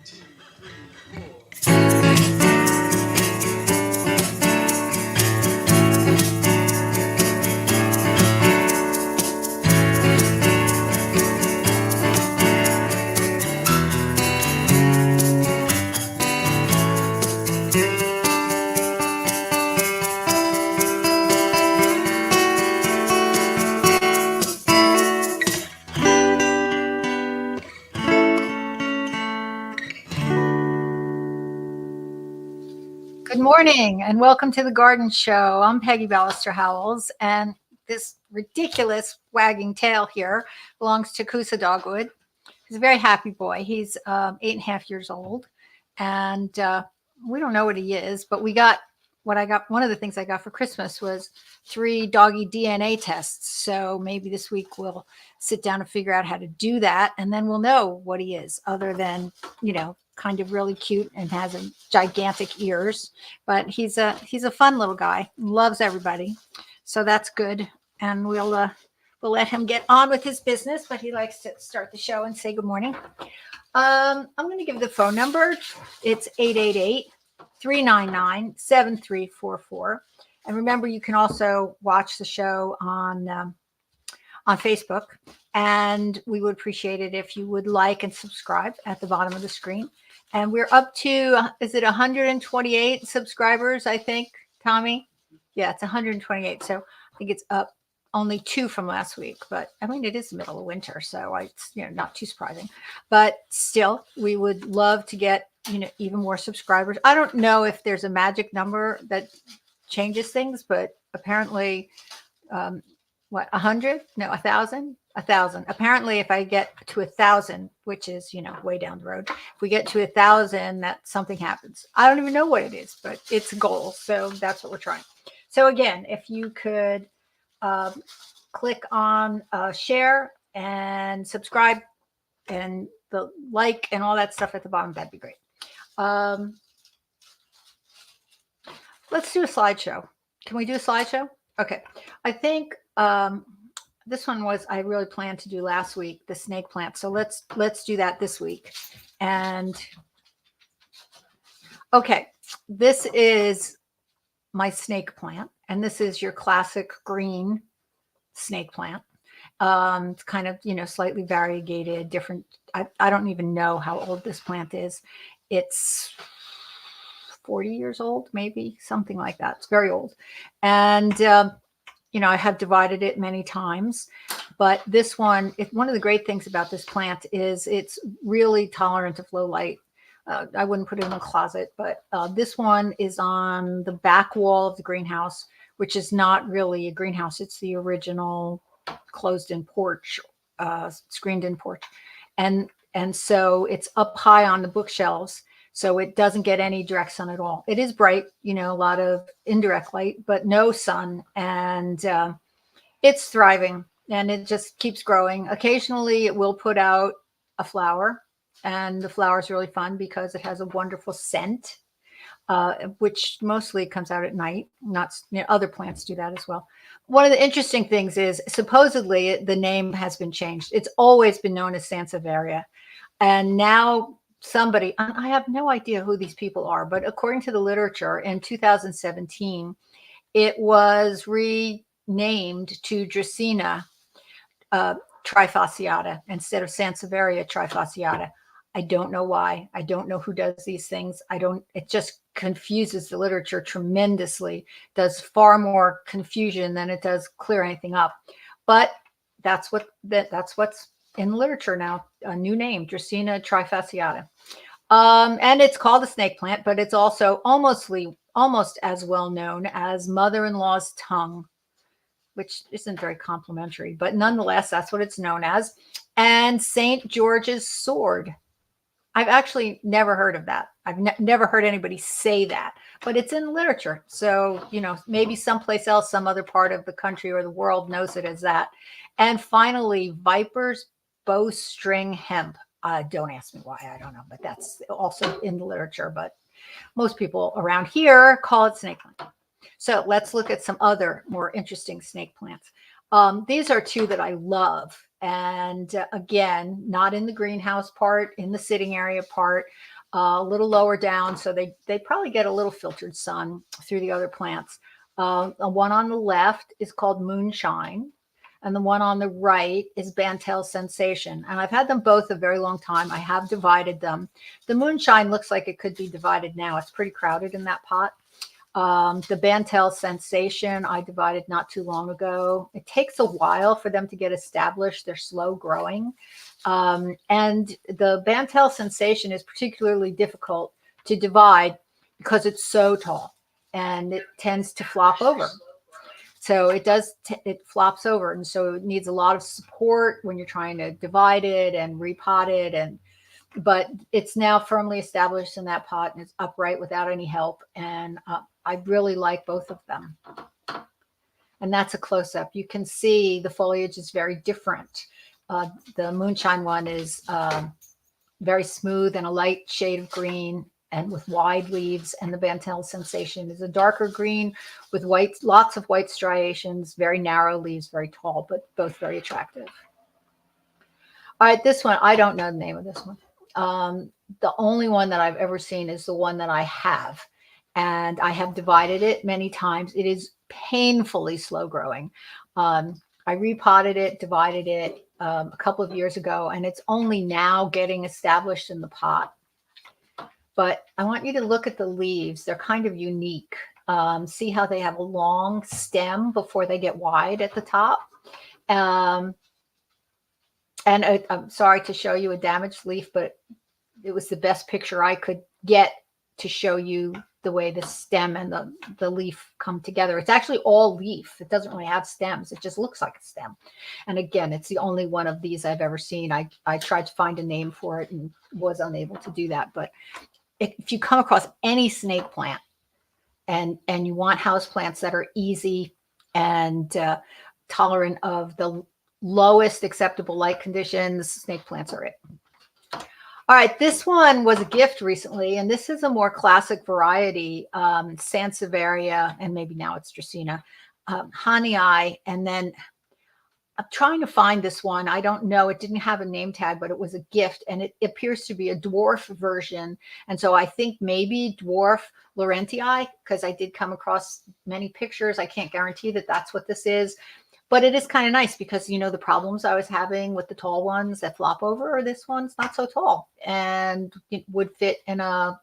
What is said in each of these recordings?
Good morning and welcome to the Garden Show. I'm Peggy Ballister-Howells, and this ridiculous wagging tail here belongs to Kusa Dogwood. He's a very happy boy. He's 8.5 years old, and we don't know what he is, but one of the things I got for Christmas was 3 doggy DNA tests. So maybe this week we'll sit down and figure out how to do that, and then we'll know what he is, other than, kind of really cute and has a gigantic ears. But he's a fun little guy, loves everybody, so that's good. And we'll let him get on with his business, but he likes to start the show and say good morning. I'm going to give the phone number. It's 888-399-7344. And remember, you can also watch the show on Facebook, and we would appreciate it if you would like and subscribe at the bottom of the screen. And we're up to, is it 128 subscribers, I think, Tommy? Yeah, it's 128. So I think it's up only 2 from last week. But I mean, it is the middle of winter, so it's not too surprising. But still, we would love to get even more subscribers. I don't know if there's a magic number that changes things, but apparently 100? No, 1,000? 1,000. Apparently, if I get to 1,000, which is, way down the road, if we get to 1,000, that something happens. I don't even know what it is, but it's a goal. So that's what we're trying. So again, if you could click on share and subscribe and the like and all that stuff at the bottom, that'd be great. Let's do a slideshow. Can we do a slideshow? Okay. I think this one I really planned to do last week, the snake plant. So let's do that this week. And okay, this is my snake plant, and this is your classic green snake plant. It's kind of, slightly variegated, different. I don't even know how old this plant is. It's 40 years old, maybe something like that. It's very old. And, I have divided it many times, but this one of the great things about this plant is it's really tolerant of low light. I wouldn't put it in a closet, but this one is on the back wall of the greenhouse, which is not really a greenhouse. It's the original closed-in porch, screened-in porch. And so it's up high on the bookshelves, so it doesn't get any direct sun at all. It is bright, a lot of indirect light, but no sun. And it's thriving, and it just keeps growing. Occasionally, it will put out a flower, and the flower is really fun because it has a wonderful scent, which mostly comes out at night. Not other plants do that as well. One of the interesting things is supposedly the name has been changed. It's always been known as Sansevieria, and now I have no idea who these people are, but according to the literature, in 2017, it was renamed to Dracaena trifasciata instead of Sansevieria trifasciata. I don't know why. I don't know who does these things. It just confuses the literature tremendously, does far more confusion than it does clear anything up. But that's what's in the literature now, a new name, Dracaena trifasciata. And it's called a snake plant, but it's also almost as well known as mother-in-law's tongue, which isn't very complimentary, but nonetheless, that's what it's known as. And St. George's sword. I've actually never heard of that. I've never heard anybody say that, but it's in the literature. So, maybe someplace else, some other part of the country or the world knows it as that. And finally, Viper's bowstring hemp. Don't ask me why, I don't know, but that's also in the literature. But most people around here call it snake plant. So let's look at some other more interesting snake plants. These are 2 that I love, And again, not in the greenhouse part, in the sitting area part, a little lower down. So they probably get a little filtered sun through the other plants. The one on the left is called Moonshine, and the one on the right is Bantel Sensation. And I've had them both a very long time. I have divided them. The Moonshine looks like it could be divided now. It's pretty crowded in that pot. The Bantel Sensation I divided not too long ago. It takes a while for them to get established. They're slow growing. And the Bantel Sensation is particularly difficult to divide because it's so tall and it tends to flop over. So it does, it flops over. And so it needs a lot of support when you're trying to divide it and repot it. But it's now firmly established in that pot and it's upright without any help. And I really like both of them. And that's a close-up. You can see the foliage is very different. The Moonshine one is very smooth and a light shade of green and with wide leaves. And the Bantel Sensation is a darker green with white, lots of white striations, very narrow leaves, very tall, but both very attractive. All right, this one, I don't know the name of this one. The only one that I've ever seen is the one that I have. And I have divided it many times. It is painfully slow growing. I repotted it, divided it a couple of years ago, and it's only now getting established in the pot. But I want you to look at the leaves. They're kind of unique. See how they have a long stem before they get wide at the top. And I'm sorry to show you a damaged leaf, but it was the best picture I could get to show you the way the stem and the leaf come together. It's actually all leaf. It doesn't really have stems. It just looks like a stem. And again, it's the only one of these I've ever seen. I tried to find a name for it and was unable to do that. But if you come across any snake plant and you want house plants that are easy and tolerant of the lowest acceptable light conditions, snake plants are it. All right, this one was a gift recently, and this is a more classic variety, Sansevieria, and maybe now it's Dracaena, Honey Eye, and then I'm trying to find this one. I don't know. It didn't have a name tag, but it was a gift, and it appears to be a dwarf version, and so I think maybe dwarf Laurentii, because I did come across many pictures. I can't guarantee that that's what this is. But it is kind of nice because, you know, the problems I was having with the tall ones that flop over, this one's not so tall and it would fit in a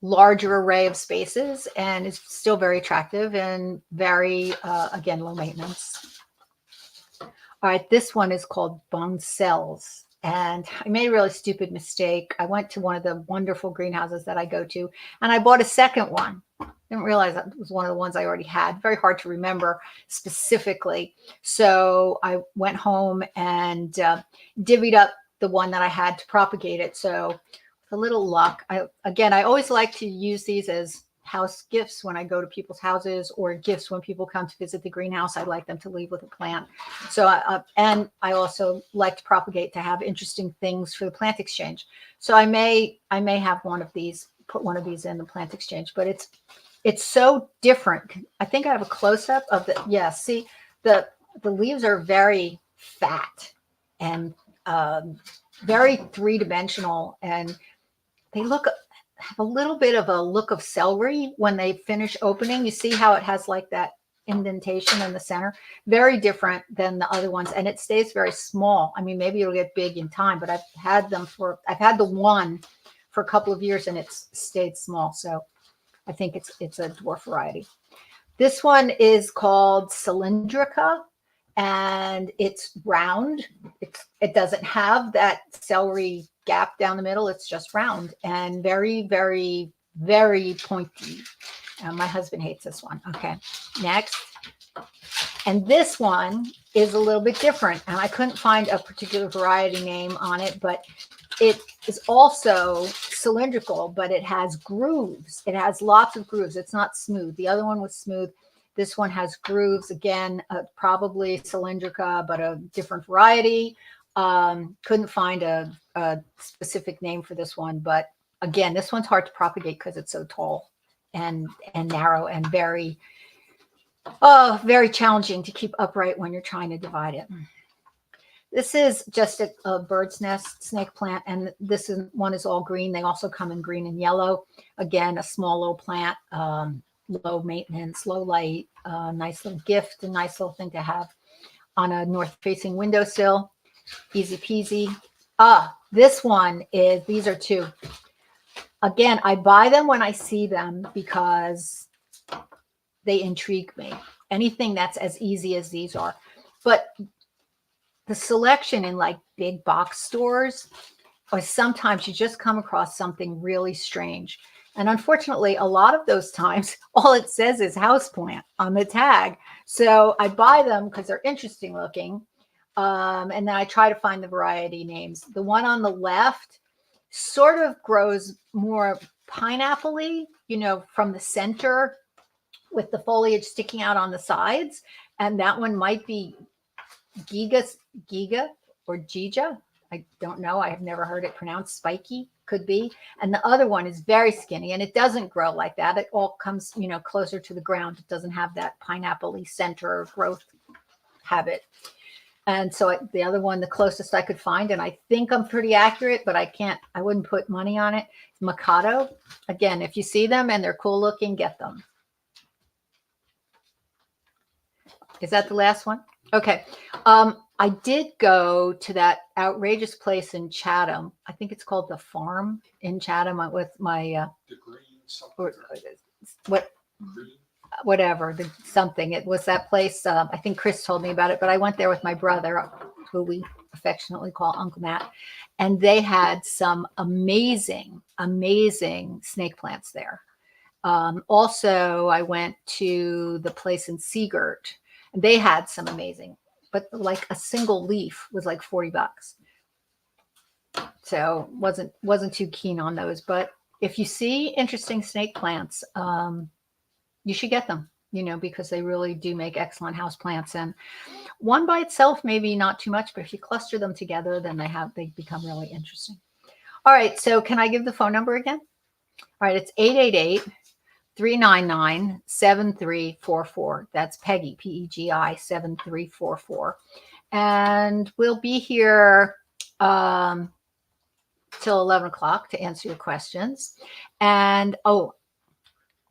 larger array of spaces and is still very attractive and very, again, low maintenance. All right, this one is called Boncelles. And I made a really stupid mistake. I went to one of the wonderful greenhouses that I go to, and I bought a second one. Didn't realize that was one of the ones I already had. Very hard to remember specifically. So I went home and divvied up the one that I had to propagate it. So with a little luck, I always like to use these as house gifts when I go to people's houses or gifts when people come to visit the greenhouse. I like them to leave with a plant. So, and I also like to propagate to have interesting things for the plant exchange. So I may have one of these, put one of these in the plant exchange, but it's so different. I think I have a close-up of the, yeah, see, the leaves are very fat and very three-dimensional, and they have a little bit of a look of celery when they finish opening. You see how it has like that indentation in the center? Very different than the other ones, and it stays very small. I mean, maybe it'll get big in time, but I've had the one for a couple of years and it's stayed small. So I think it's a dwarf variety. This one is called Cylindrica, and it's round. It doesn't have that celery gap down the middle. It's just round and very, very, very pointy. My husband hates this one. Okay, next. And this one is a little bit different, and I couldn't find a particular variety name on it, but it is also cylindrical, but it has grooves. It has lots of grooves. It's not smooth. The other one was smooth. This one has grooves. Again, probably cylindrica, but a different variety. Couldn't find a specific name for this one, but again, this one's hard to propagate because it's so tall and narrow and very challenging to keep upright when you're trying to divide it. This is just a bird's nest snake plant, and one is all green. They also come in green and yellow. Again, a small little plant, low maintenance, low light, nice little gift, a nice little thing to have on a north-facing windowsill. Easy peasy. This one is, these are two. Again, I buy them when I see them because they intrigue me. Anything that's as easy as these are. But the selection in like big box stores, or sometimes you just come across something really strange. And unfortunately, a lot of those times, all it says is houseplant on the tag. So I buy them because they're interesting looking. And then I try to find the variety names. The one on the left sort of grows more pineapple-y, from the center with the foliage sticking out on the sides. And that one might be Giga or Gija. I don't know. I have never heard it pronounced. Spiky could be. And the other one is very skinny, and it doesn't grow like that. It all comes, closer to the ground. It doesn't have that pineapple-y center growth habit. And so the other one, the closest I could find, and I think I'm pretty accurate, but I wouldn't put money on it. Mikado. Again, if you see them and they're cool looking, get them. Is that the last one? Okay. I did go to that outrageous place in Chatham. I think it's called The Farm in Chatham with my something. It was that place. I think Chris told me about it, but I went there with my brother, who we affectionately call Uncle Matt, and they had some amazing, amazing snake plants there. Also, I went to the place in Seagirt, and they had some amazing, but like a single leaf was like $40. So wasn't too keen on those. But if you see interesting snake plants, you should get them, because they really do make excellent house plants. And one by itself, maybe not too much, but if you cluster them together, then they become really interesting. All right. So can I give the phone number again? All right. It's 888-399-7344. That's Pegi, Pegi, 7344. And we'll be here till 11 o'clock to answer your questions. And,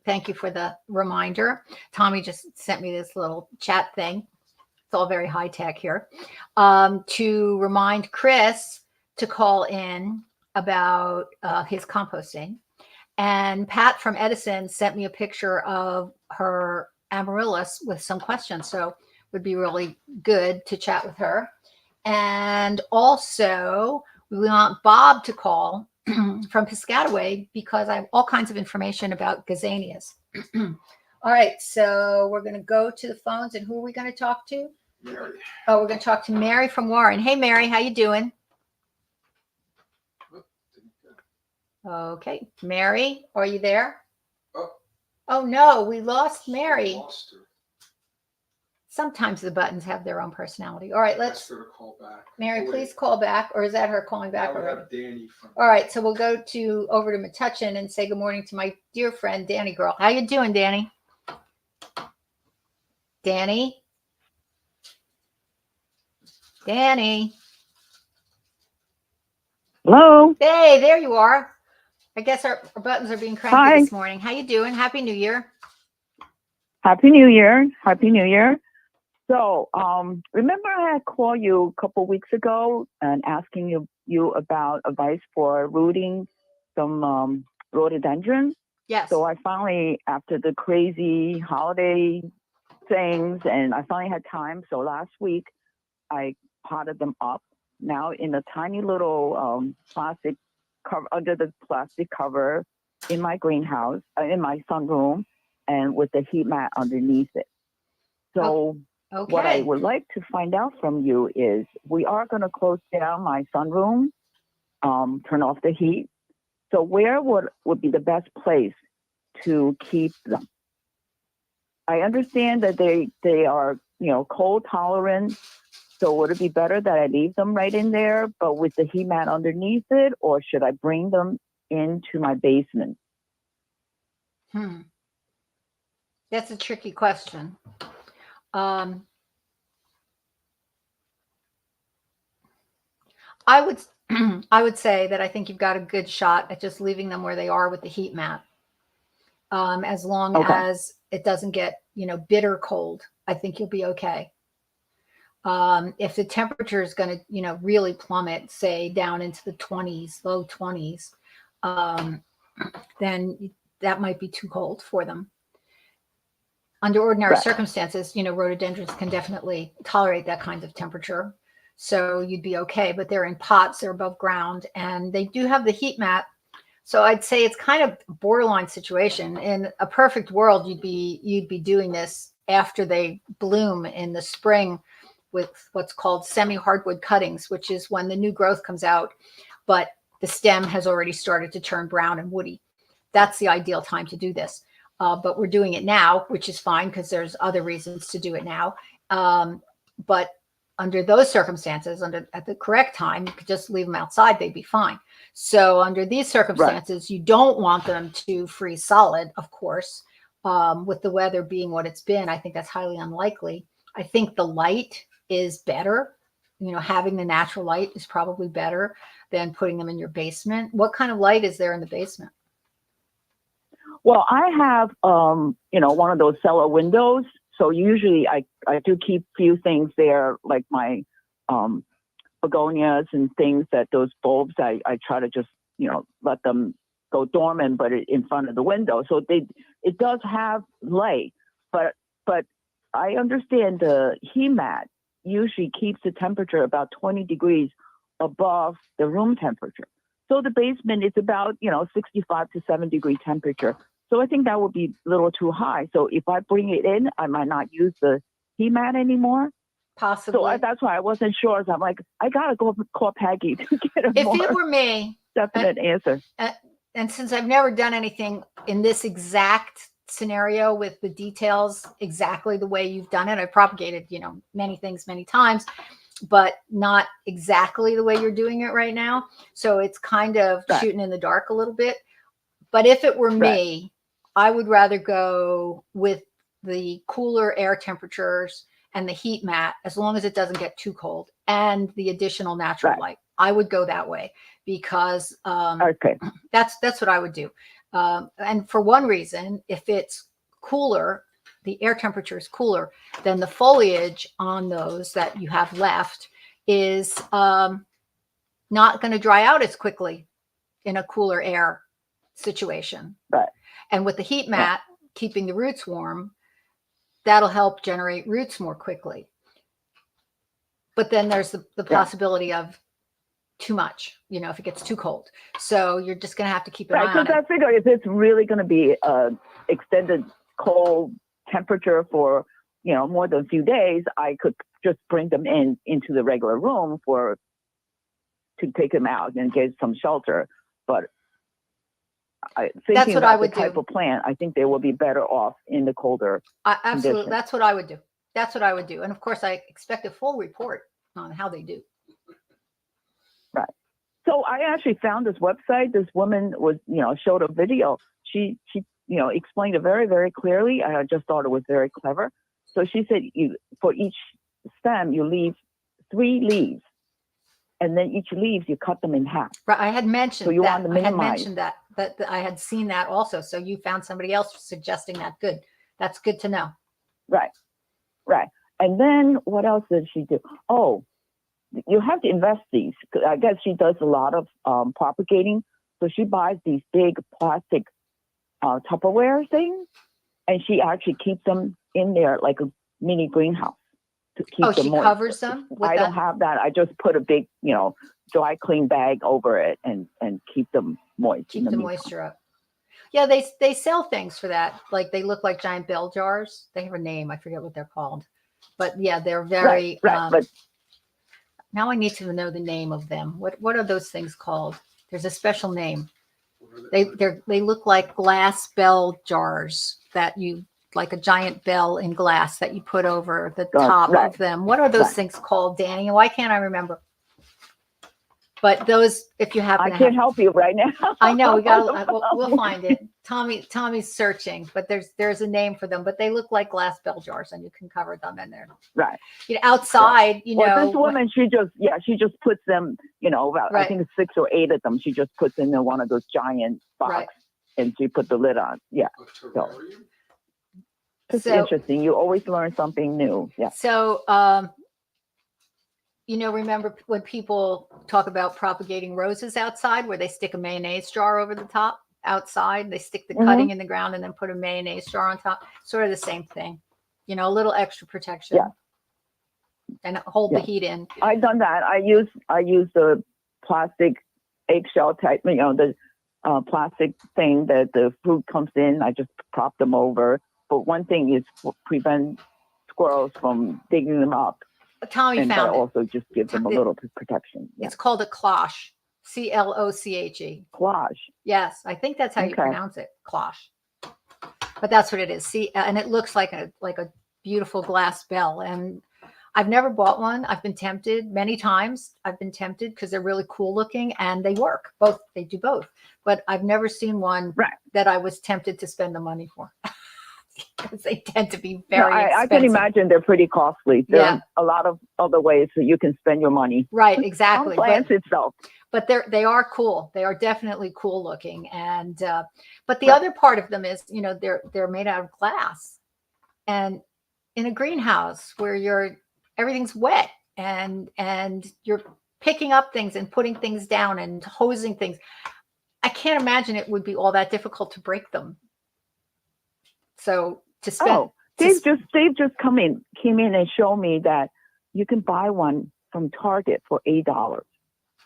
thank you for the reminder. Tommy just sent me this little chat thing. It's all very high tech here. To remind Chris to call in about his composting. And Pat from Edison sent me a picture of her amaryllis with some questions. So it would be really good to chat with her. And also, we want Bob to call from Piscataway because I have all kinds of information about gazanias. All right, so we're going to go to the phones, and who are we going to talk to? Mary. Oh, we're going to talk to Mary from Warren. Hey, Mary, how you doing? Okay, Mary, are you there? Oh no, we lost Mary. Lost her. Sometimes the buttons have their own personality. All right, let's. Ask her to call back. Mary, please call back, or is that her calling back already? Danny from. All right, so we'll go over to Metuchen and say good morning to my dear friend Danny girl. How you doing, Danny? Danny? Danny? Hello. Hey, there you are. I guess our buttons are being cranky this morning. How you doing? Happy New Year. Happy New Year. Happy New Year. So, remember I had called you a couple weeks ago and asking you about advice for rooting some rhododendron? Yes. So I finally, after the crazy holiday things, and I finally had time. So last week I potted them up now in a tiny little plastic cover, under the plastic cover in my greenhouse, in my sunroom, and with the heat mat underneath it. So what I would like to find out from you is, we are going to close down my sunroom, turn off the heat. So where would be the best place to keep them? I understand that they are, cold tolerant. So would it be better that I leave them right in there, but with the heat mat underneath it, or should I bring them into my basement? That's a tricky question. I would I would say that I think you've got a good shot at just leaving them where they are with the heat mat. As long Okay. as it doesn't get, bitter cold, I think you'll be okay. If the temperature is going to, really plummet, say down into the 20s, low 20s, then that might be too cold for them. Under ordinary Right. circumstances, rhododendrons can definitely tolerate that kind of temperature. So you'd be okay, but they're in pots, they're above ground, and they do have the heat mat. So I'd say it's kind of a borderline situation. In a perfect world, you'd be doing this after they bloom in the spring with what's called semi-hardwood cuttings, which is when the new growth comes out, but the stem has already started to turn brown and woody. That's the ideal time to do this. But we're doing it now, which is fine because there's other reasons to do it now. But under those circumstances, at the correct time, you could just leave them outside; they'd be fine. So under these circumstances, you don't want them to freeze solid, of course. With the weather being what it's been, I think that's highly unlikely. I think the light is better. Having the natural light is probably better than putting them in your basement. What kind of light is there in the basement? Well, I have, one of those cellar windows. So usually I do keep few things there, like my begonias and things that those bulbs, I try to just, let them go dormant, but in front of the window. So it does have light, but I understand the heat mat usually keeps the temperature about 20 degrees above the room temperature. So the basement is about, 65 to 7 degree temperature. So I think that would be a little too high. So if I bring it in, I might not use the heat mat anymore. Possibly. So that's why I wasn't sure. So I'm like, I got to go call Peggy to get a if more it were me, definite answer. And since I've never done anything in this exact scenario with the details exactly the way you've done it, I propagated, many things many times, but not exactly the way you're doing it right now. So it's kind of Right. shooting in the dark a little bit. But if it were me, I would rather go with the cooler air temperatures and the heat mat, as long as it doesn't get too cold, and the additional natural light. I would go that way because Okay. that's what I would do. And for one reason, if it's cooler, the air temperature is cooler, then the foliage on those that you have left is not going to dry out as quickly in a cooler air situation. Right. And with the heat mat, keeping the roots warm, that'll help generate roots more quickly. But then there's the possibility of too much, if it gets too cold. So you're just going to have to keep an eye on it. Because I figure if it's really going to be extended cold temperature for, more than a few days, I could just bring them into the regular room to take them out and get some shelter. But thinking about the type of plant, I think they will be better off in the colder Absolutely. conditions. That's what I would do. That's what I would do. And of course, I expect a full report on how they do. Right. So I actually found this website. This woman was, showed a video. She explained it very, very clearly. I just thought it was very clever. So she said, for each stem, you leave 3 leaves. And then each leaves, you cut them in half. Right. I had mentioned so you that. Want to minimize. I had mentioned that I had seen that also. So you found somebody else suggesting that. Good. That's good to know. Right. And then what else did she do? Oh, you have to invest these. I guess she does a lot of propagating. So she buys these big plastic Tupperware things, and she actually keeps them in there like a mini greenhouse to keep them she moist. Covers them with I don't have that. I just put a big, dry clean bag over it and keep them moist. Keep the moisture up. Yeah, they sell things for that. Like they look like giant bell jars. They have a name. I forget what they're called. But yeah, they're very. Right. But now I need to know the name of them. What are those things called? There's a special name. They look like glass bell jars that you, like a giant bell in glass that you put over the top of them. What are those things called, Danny? Why can't I remember? But those, if you happen I to can't have, help you right now. I know we got. We'll find it. Tommy's searching, but there's a name for them. But they look like glass bell jars, and you can cover them in there. Right. Outside, Well, this woman, she just puts them, about, I think it's 6 or 8 of them. She just puts in one of those giant boxes, and she put the lid on. Yeah. So it's interesting. You always learn something new. Yeah. So, remember when people talk about propagating roses outside, where they stick a mayonnaise jar over the top outside, they stick the cutting in the ground and then put a mayonnaise jar on top. Sort of the same thing, a little extra protection. Yeah. And hold the heat in. I've done that. I use the plastic eggshell type, the plastic thing that the fruit comes in. I just prop them over. But one thing is prevent squirrels from digging them up. Tommy and found that it. Also just gives them a little protection. Yeah. It's called a cloche. CLOCHE. Cloche. Yes, I think that's how you pronounce it. Cloche. But that's what it is. See, and it looks like a beautiful glass bell. And I've never bought one. I've been tempted many times. I've been tempted because they're really cool looking and they work. Both. They do both. But I've never seen one that I was tempted to spend the money for. Because they tend to be very expensive. I can imagine they're pretty costly. There are a lot of other ways that you can spend your money. Right, exactly. Plants itself. But they are cool. They are definitely cool looking. And but the other part of them is, they're made out of glass. And in a greenhouse where everything's wet and you're picking up things and putting things down and hosing things, I can't imagine it would be all that difficult to break them. So to spend, they've just came in and show me that you can buy one from Target for $8.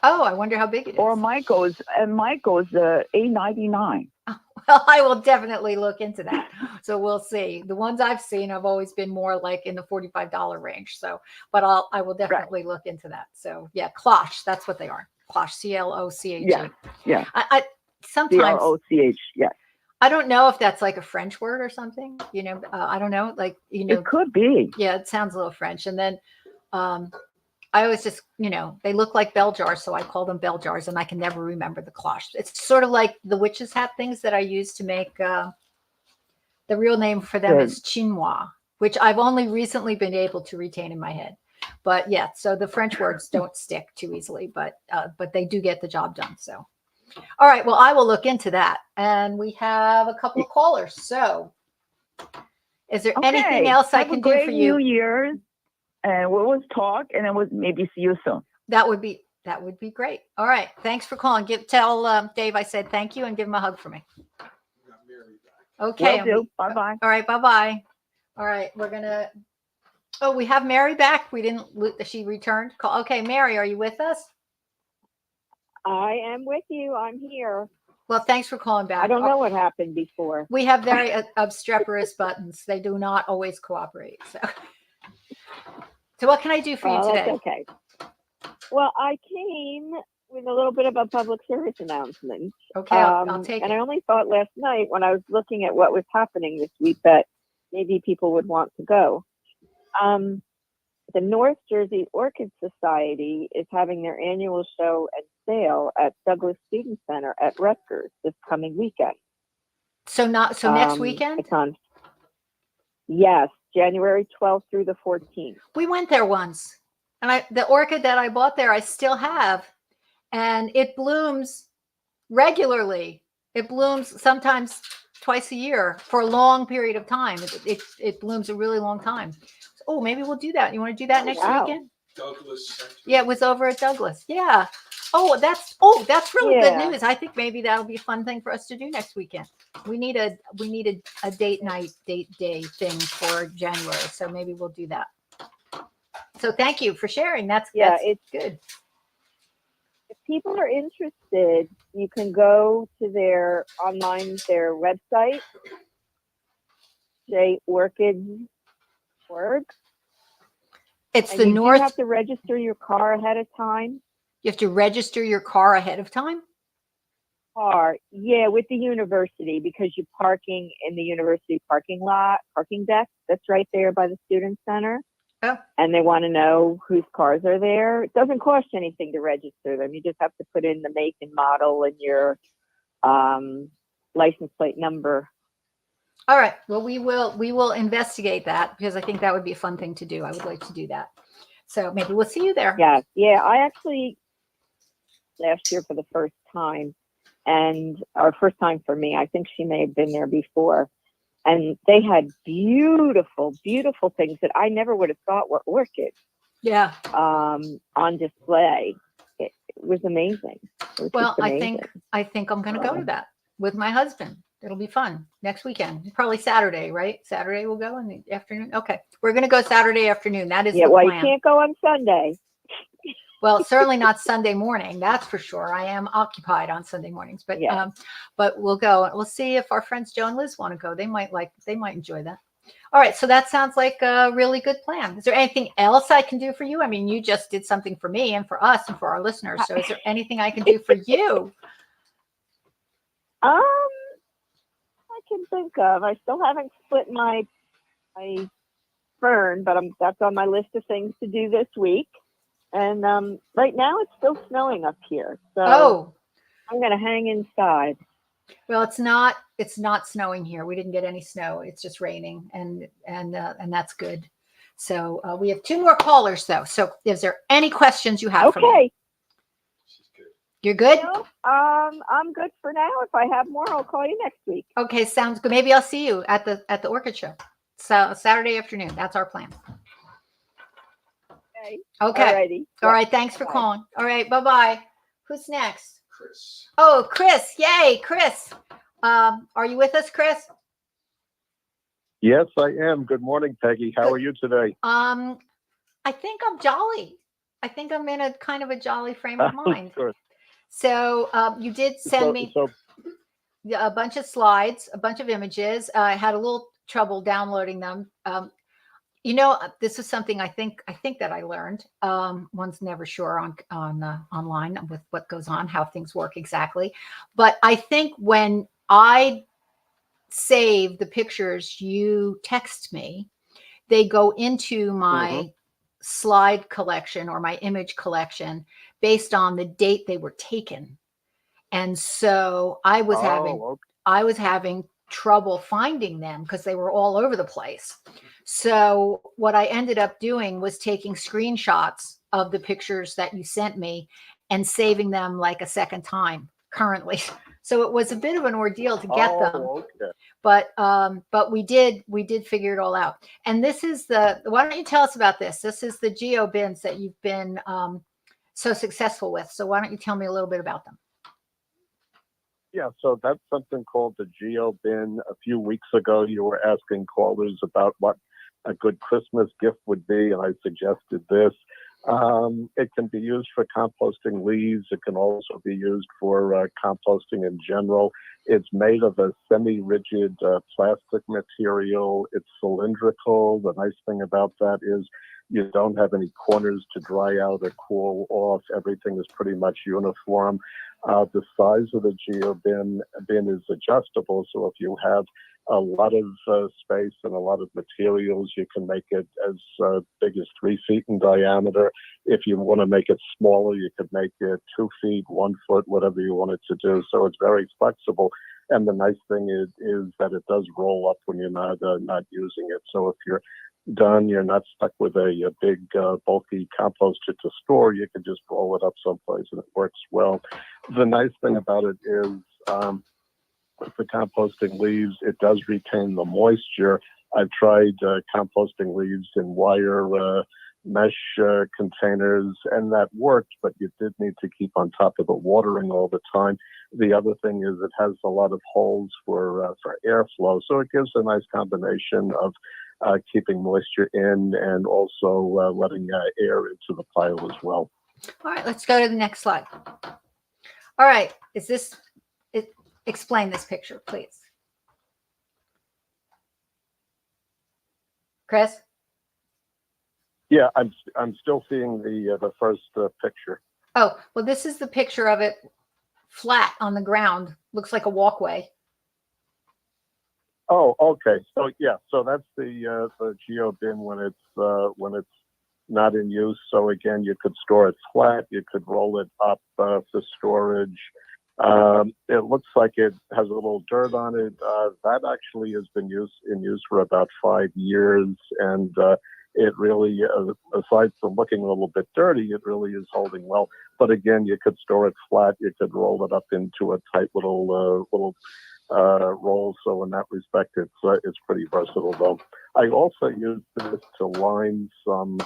Oh, I wonder how big it is. Or Michael's $8.99. Well, I will definitely look into that. So we'll see. The ones I've seen have always been more like in the $45 range. So, but I will definitely look into that. So yeah, cloche, that's what they are. Cloche, CLOCHE. Yeah. I sometimes CLOCH. Yes. I don't know if that's like a French word or something, I don't know. Like, it could be. Yeah, it sounds a little French. And then I always just, they look like bell jars. So I call them bell jars and I can never remember the cloche. It's sort of like the witch's hat things that I use to make, the real name for them is chinois, which I've only recently been able to retain in my head. But yeah, so the French words don't stick too easily, but they do get the job done. So. All right. Well, I will look into that. And we have a couple of callers. So is there anything else I can do for you? New Year's, and we'll talk, and then we'll maybe see you soon. That would be great. All right. Thanks for calling. Tell Dave I said thank you and give him a hug for me. Okay. Bye-bye. All right. Bye-bye. All right. We're going to, we have Mary back. She returned. Okay. Mary, are you with us? I am with you. I'm here. Well, thanks for calling back. I don't know what happened before. We have very obstreperous buttons. They do not always cooperate. So what can I do for you today? That's okay. Well, I came with a little bit of a public service announcement. Okay, I'll take it. And I only thought last night when I was looking at what was happening this week that maybe people would want to go. The North Jersey Orchid Society is having their annual show and sale at Douglas Student Center at Rutgers this coming weekend. So next weekend? It's on. Yes, January 12th through the 14th. We went there once, and the orchid that I bought there, I still have, and it blooms regularly. It blooms sometimes twice a year for a long period of time. It blooms a really long time. Oh, maybe we'll do that. You want to do that next weekend? Douglas. Yeah, it was over at Douglas. Yeah. Oh, that's really good news. I think maybe that'll be a fun thing for us to do next weekend. We need a date day thing for January. So maybe we'll do that. So thank you for sharing. That's it's good. If people are interested, you can go to their website, orchids.org. It's and the you North. You have to register your car ahead of time. You have to register your car ahead of time? Yeah, with the university, because you're parking in the university parking deck. That's right there by the student center. Oh. And they want to know whose cars are there. It doesn't cost anything to register them. You just have to put in the make and model and your license plate number. All right. Well, we will investigate that because I think that would be a fun thing to do. I would like to do that. So maybe we'll see you there. Yeah. Yeah. I actually last year for the first time, and our first time for me. I think she may have been there before. And they had beautiful, beautiful things that I never would have thought were orchids. Yeah. On display. It was amazing. It was Well, just amazing. I think I'm going to go to that with my husband. It'll be fun next weekend. Probably Saturday, right? Saturday we'll go in the afternoon. Okay, we're going to go Saturday afternoon. That is the well, plan. You can't go on Sunday. Well, certainly not Sunday morning. That's for sure. I am occupied on Sunday mornings, but Yeah. But we'll go. We'll see if our friends Joe and Liz want to go. They might enjoy that. All right. So that sounds like a really good plan. Is there anything else I can do for you? I mean, you just did something for me and for us and for our listeners. So is there anything I can do for you? I can think of. I still haven't split my fern, but that's on my list of things to do this week. And right now it's still snowing up here, so I'm gonna hang inside. Well, it's not snowing here. We didn't get any snow. It's just raining, and that's good. So we have 2 more callers though. So is there any questions you have for me? Okay. You're good? No, I'm good for now. If I have more, I'll call you next week. Okay, sounds good. Maybe I'll see you at the orchid show. So Saturday afternoon. That's our plan. Okay. Alrighty. All right. Thanks for calling. All right. Bye-bye. Who's next? Chris. Oh, Chris. Yay, Chris. Are you with us, Chris? Yes, I am. Good morning, Peggy. How are you today? I think I'm jolly. I think I'm in a kind of a jolly frame of mind. Sure. So you did send me a bunch of slides, a bunch of images. I had a little trouble downloading them. This is something I think that I learned. One's never sure on online with what goes on, how things work exactly. But I think when I save the pictures you text me, they go into my slide collection or my image collection based on the date they were taken. And so I was having trouble finding them because they were all over the place. So what I ended up doing was taking screenshots of the pictures that you sent me and saving them like a second time currently. So it was a bit of an ordeal to get them. Okay. But we did figure it all out. And this is why don't you tell us about this? This is the geo bins that you've been so successful with. So why don't you tell me a little bit about them? Yeah, so that's something called the Geo Bin. A few weeks ago, you were asking callers about what a good Christmas gift would be, and I suggested this. It can be used for composting leaves. It can also be used for composting in general. It's made of a semi-rigid plastic material. It's cylindrical. The nice thing about that is you don't have any corners to dry out or cool off. Everything is pretty much uniform. The size of the Geo bin is adjustable, so if you have a lot of space and a lot of materials, you can make it as big as 3 feet in diameter. If you want to make it smaller, you could make it 2 feet, 1 foot, whatever you want it to do. So it's very flexible. And the nice thing is that it does roll up when you're not using it. So if you're done, you're not stuck with a big bulky composter to store. You can just roll it up someplace and it works well. The nice thing about it is with the composting leaves, it does retain the moisture. I've tried composting leaves in wire mesh containers, and that worked, but you did need to keep on top of the watering all the time. The other thing is it has a lot of holes for airflow, so it gives a nice combination of keeping moisture in and also letting air into the pile as well. All right, let's go to the next slide. All right, explain this picture, please. Chris? Yeah, I'm still seeing the first picture. Oh, well, this is the picture of it flat on the ground. Looks like a walkway. Oh, okay. So yeah, so that's the geo bin when it's not in use. So again, you could store it flat. You could roll it up for storage. It looks like it has a little dirt on it. That actually has been in use for about 5 years, and it really, aside from looking a little bit dirty, it really is holding well. But again, you could store it flat. You could roll it up into a tight little roll. So in that respect, it's pretty versatile. Though I also use this to line some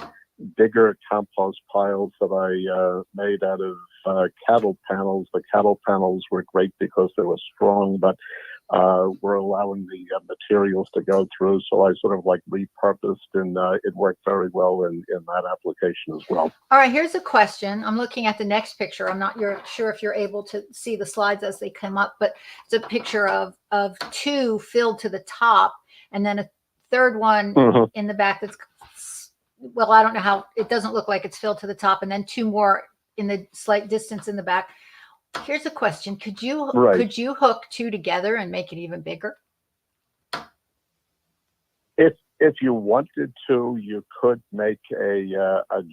bigger compost piles that I made out of cattle panels. The cattle panels were great because they were strong, but were allowing the materials to go through. So I sort of like repurposed, and it worked very well in that application as well. All right, here's a question. I'm looking at the next picture. I'm not sure if you're able to see the slides as they come up, but it's a picture of two filled to the top, and then a third one in the back that's, well, I don't know how, it doesn't look like it's filled to the top, and then two more in the slight distance in the back. Here's a question. Could you hook two together and make it even bigger? If you wanted to, you could make a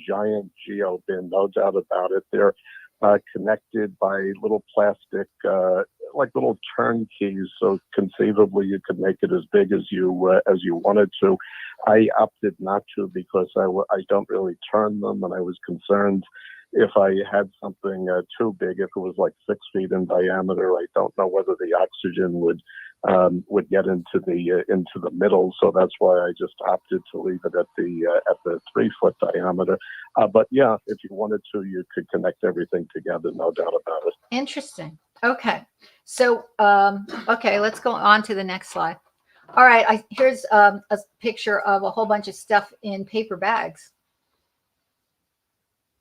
giant geo bin, no doubt about it. They're connected by little plastic, like little turn keys. So conceivably, you could make it as big as you wanted to. I opted not to because I don't really turn them, and I was concerned if I had something too big, if it was like 6 feet in diameter, I don't know whether the oxygen would get into the middle. So that's why I just opted to leave it at the 3 foot diameter. But yeah, if you wanted to, you could connect everything together, no doubt about it. Interesting. Okay. So, okay, let's go on to the next slide. All right. Here's a picture of a whole bunch of stuff in paper bags.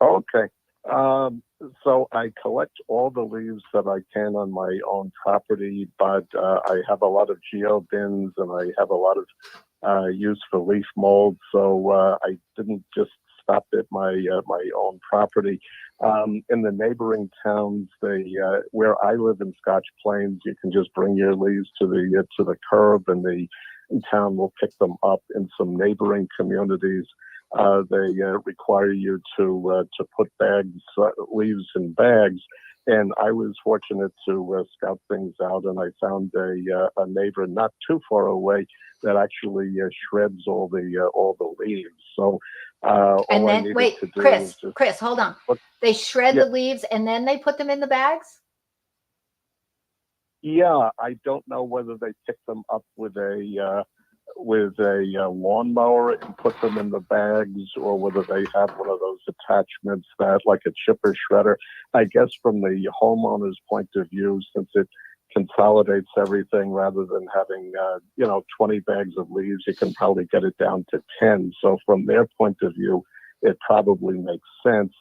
Okay. So I collect all the leaves that I can on my own property, but I have a lot of geo bins, and I have a lot of use for leaf mold. So I didn't just stop at my own property. In the neighboring towns, where I live in Scotch Plains, you can just bring your leaves to the curb, and the town will pick them up. In some neighboring communities, they require you to put leaves in bags. And I was fortunate to scout things out, and I found a neighbor not too far away that actually shreds all the leaves. So And then wait, Chris, hold on. They shred the leaves and then they put them in the bags? Yeah, I don't know whether they pick them up with a lawnmower and put them in the bags, or whether they have one of those attachments that, like a chipper shredder. I guess from the homeowner's point of view, since it consolidates everything, rather than having 20 bags of leaves, you can probably get it down to 10. So from their point of view, it probably makes sense.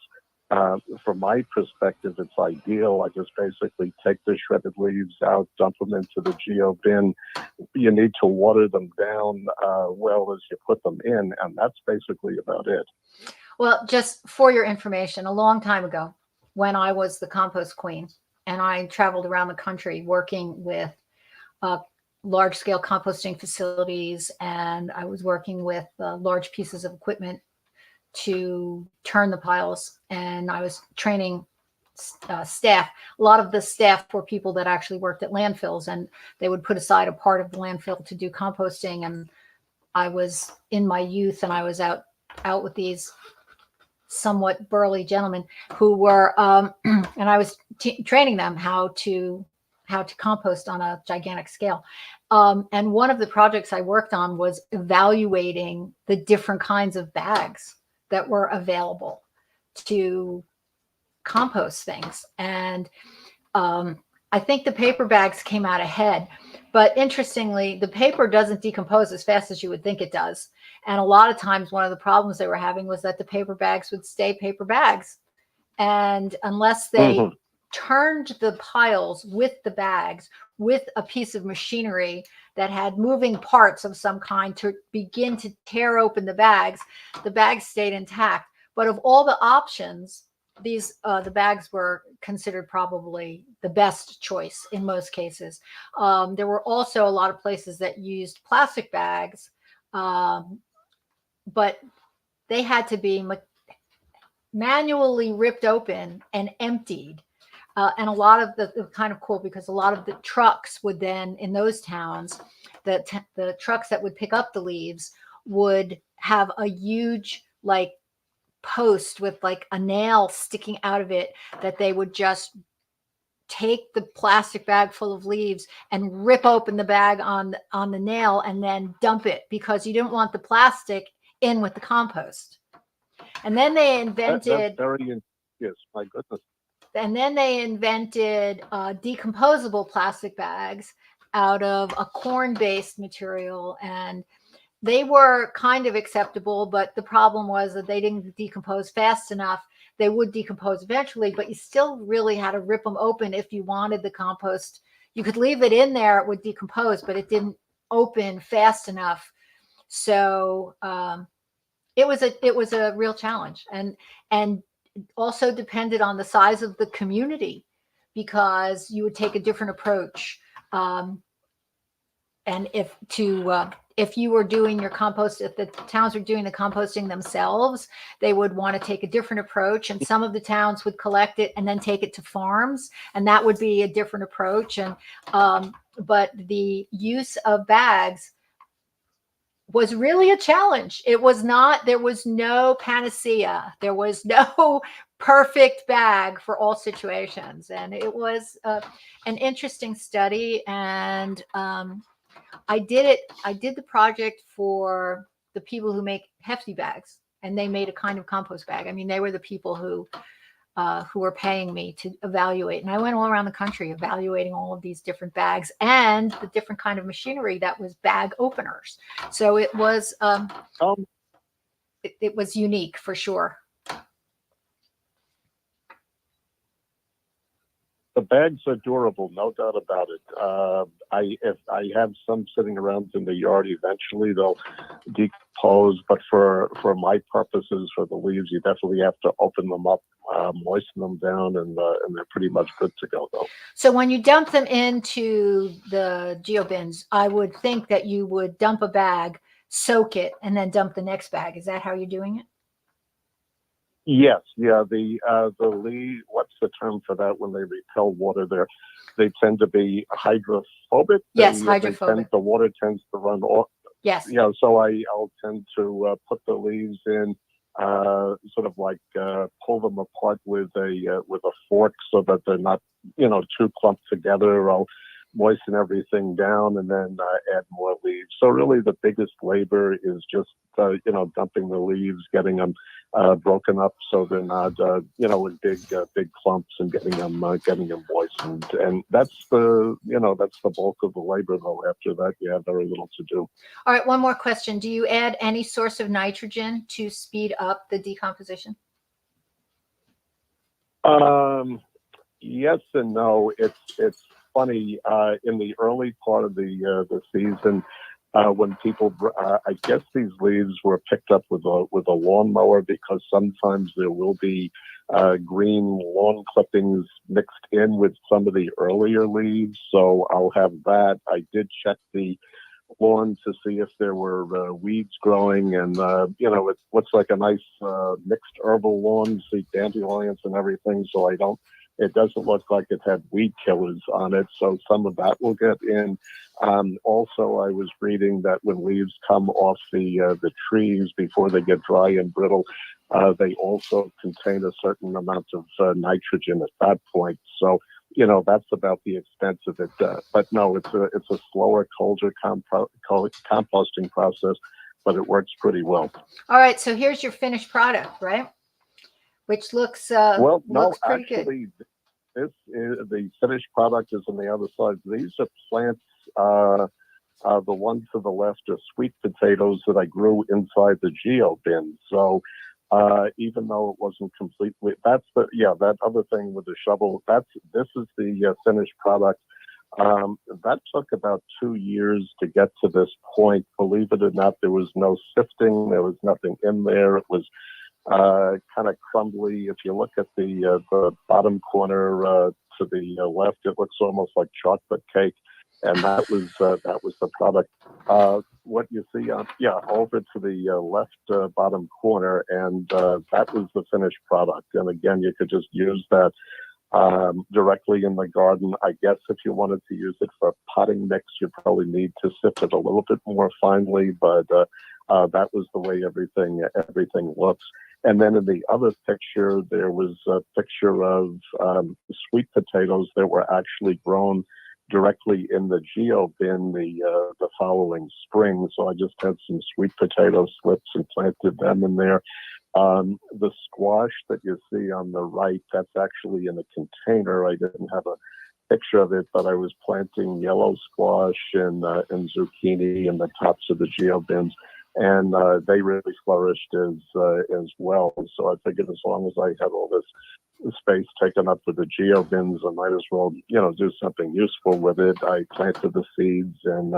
From my perspective, it's ideal. I just basically take the shredded leaves out, dump them into the geo bin. You need to water them down well as you put them in, and that's basically about it. Well, just for your information, a long time ago, when I was the compost queen, and I traveled around the country working with large-scale composting facilities, and I was working with large pieces of equipment to turn the piles, and I was training staff. A lot of the staff were people that actually worked at landfills, and they would put aside a part of the landfill to do composting. And I was in my youth, and I was out with these somewhat burly gentlemen who were, and I was training them how to compost on a gigantic scale. And one of the projects I worked on was evaluating the different kinds of bags that were available to compost things. And I think the paper bags came out ahead. But interestingly, the paper doesn't decompose as fast as you would think it does. And a lot of times, one of the problems they were having was that the paper bags would stay paper bags. And unless they turned the piles with the bags, with a piece of machinery that had moving parts of some kind to begin to tear open the bags stayed intact. But of all the options, the bags were considered probably the best choice in most cases. There were also a lot of places that used plastic bags, but they had to be manually ripped open and emptied. And a lot of the kind of cool, because a lot of the trucks would then, in those towns, the trucks that would pick up the leaves would have a huge like post with like a nail sticking out of it, that they would just take the plastic bag full of leaves and rip open the bag on the nail and then dump it, because you didn't want the plastic in with the compost. And then they invented yes, my goodness. And then they invented decomposable plastic bags out of a corn-based material, and they were kind of acceptable, but the problem was that they didn't decompose fast enough. They would decompose eventually, but you still really had to rip them open if you wanted the compost. You could leave it in there, it would decompose, but it didn't open fast enough. So it was a real challenge, and also depended on the size of the community, because you would take a different approach. And if you were doing your compost, if the towns were doing the composting themselves, they would want to take a different approach. And some of the towns would collect it and then take it to farms, and that would be a different approach. And but the use of bags was really a challenge. It was not, there was no panacea. There was no perfect bag for all situations. And it was an interesting study. And I did the project for the people who make hefty bags, and they made a kind of compost bag. I mean, they were the people who were paying me to evaluate. And I went all around the country evaluating all of these different bags and the different kind of machinery that was bag openers. So it was it was unique for sure. The bags are durable, no doubt about it. If I have some sitting around in the yard, eventually they'll decompose. But for my purposes, for the leaves, you definitely have to open them up, moisten them down, and they're pretty much good to go, though. So when you dump them into the geobins, I would think that you would dump a bag, soak it, and then dump the next bag. Is that how you're doing it? Yes, yeah. The leaf. What's the term for that when they repel water? They tend to be hydrophobic. Yes, hydrophobic. The water tends to run off. Yes. Yeah. So I'll tend to put the leaves in, sort of like pull them apart with a fork so that they're not too clumped together. I'll moisten everything down and then add more leaves. So really, the biggest labor is just dumping the leaves, getting them broken up so they're not in big clumps, and getting them moistened. And that's the bulk of the labor. Though after that, you have very little to do. All right, one more question. Do you add any source of nitrogen to speed up the decomposition? Yes and no. It's funny. In the early part of the season, when people, I guess these leaves were picked up with a lawnmower, because sometimes there will be green lawn clippings mixed in with some of the earlier leaves. So I'll have that. I did check the lawn to see if there were weeds growing, and it looks like a nice mixed herbal lawn, see dandelions and everything. So it doesn't look like it had weed killers on it, so some of that will get in. Also, I was reading that when leaves come off the trees before they get dry and brittle, they also contain a certain amount of nitrogen at that point. So that's about the extent of it. But no, it's a slower, colder composting process, but it works pretty well. All right, so here's your finished product, right? Which looks looks pretty actually, good. This is the finished product is on the other side. These are plants. The one to the left are sweet potatoes that I grew inside the geo bin. So even though it wasn't completely, that other thing with the shovel. This is the finished product. That took about 2 years to get to this point. Believe it or not, there was no sifting. There was nothing in there. It was kind of crumbly. If you look at the bottom corner to the left, it looks almost like chocolate cake, and that was the product. What you see over to the left bottom corner, and that was the finished product. And again, you could just use that directly in the garden. I guess if you wanted to use it for potting mix, you probably need to sift it a little bit more finely, but that was the way everything looks. And then in the other picture, there was a picture of sweet potatoes that were actually grown directly in the geo bin the following spring. So I just had some sweet potato slips and planted them in there. The squash that you see on the right, that's actually in a container. I didn't have a picture of it, but I was planting yellow squash and zucchini in the tops of the geo bins, and they really flourished as well. So I figured as long as I had all this space taken up with the geo bins, I might as well, do something useful with it. I planted the seeds, and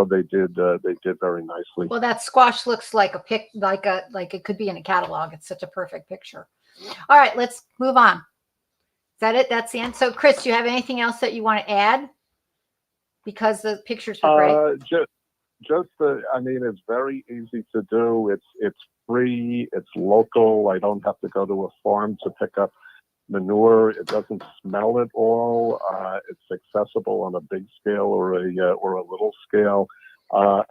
they did very nicely. Well, that squash looks like like it could be in a catalog. It's such a perfect picture. All right, let's move on. Is that it? That's the end. So, Chris, do you have anything else that you want to add? Because the pictures were great. It's very easy to do. It's free. It's local. I don't have to go to a farm to pick up manure. It doesn't smell at all. It's accessible on a big scale or a little scale.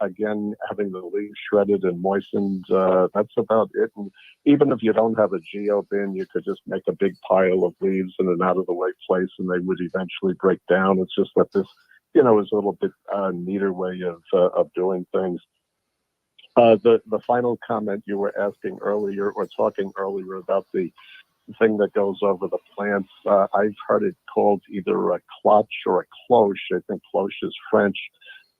Again, having the leaves shredded and moistened, that's about it. And even if you don't have a geo bin, you could just make a big pile of leaves in an out of the way place, and they would eventually break down. It's just that this, is a little bit neater way of doing things. The final comment you were asking earlier, or talking earlier about the thing that goes over the plants, I've heard it called either a cloche or a cloche. I think cloche is French.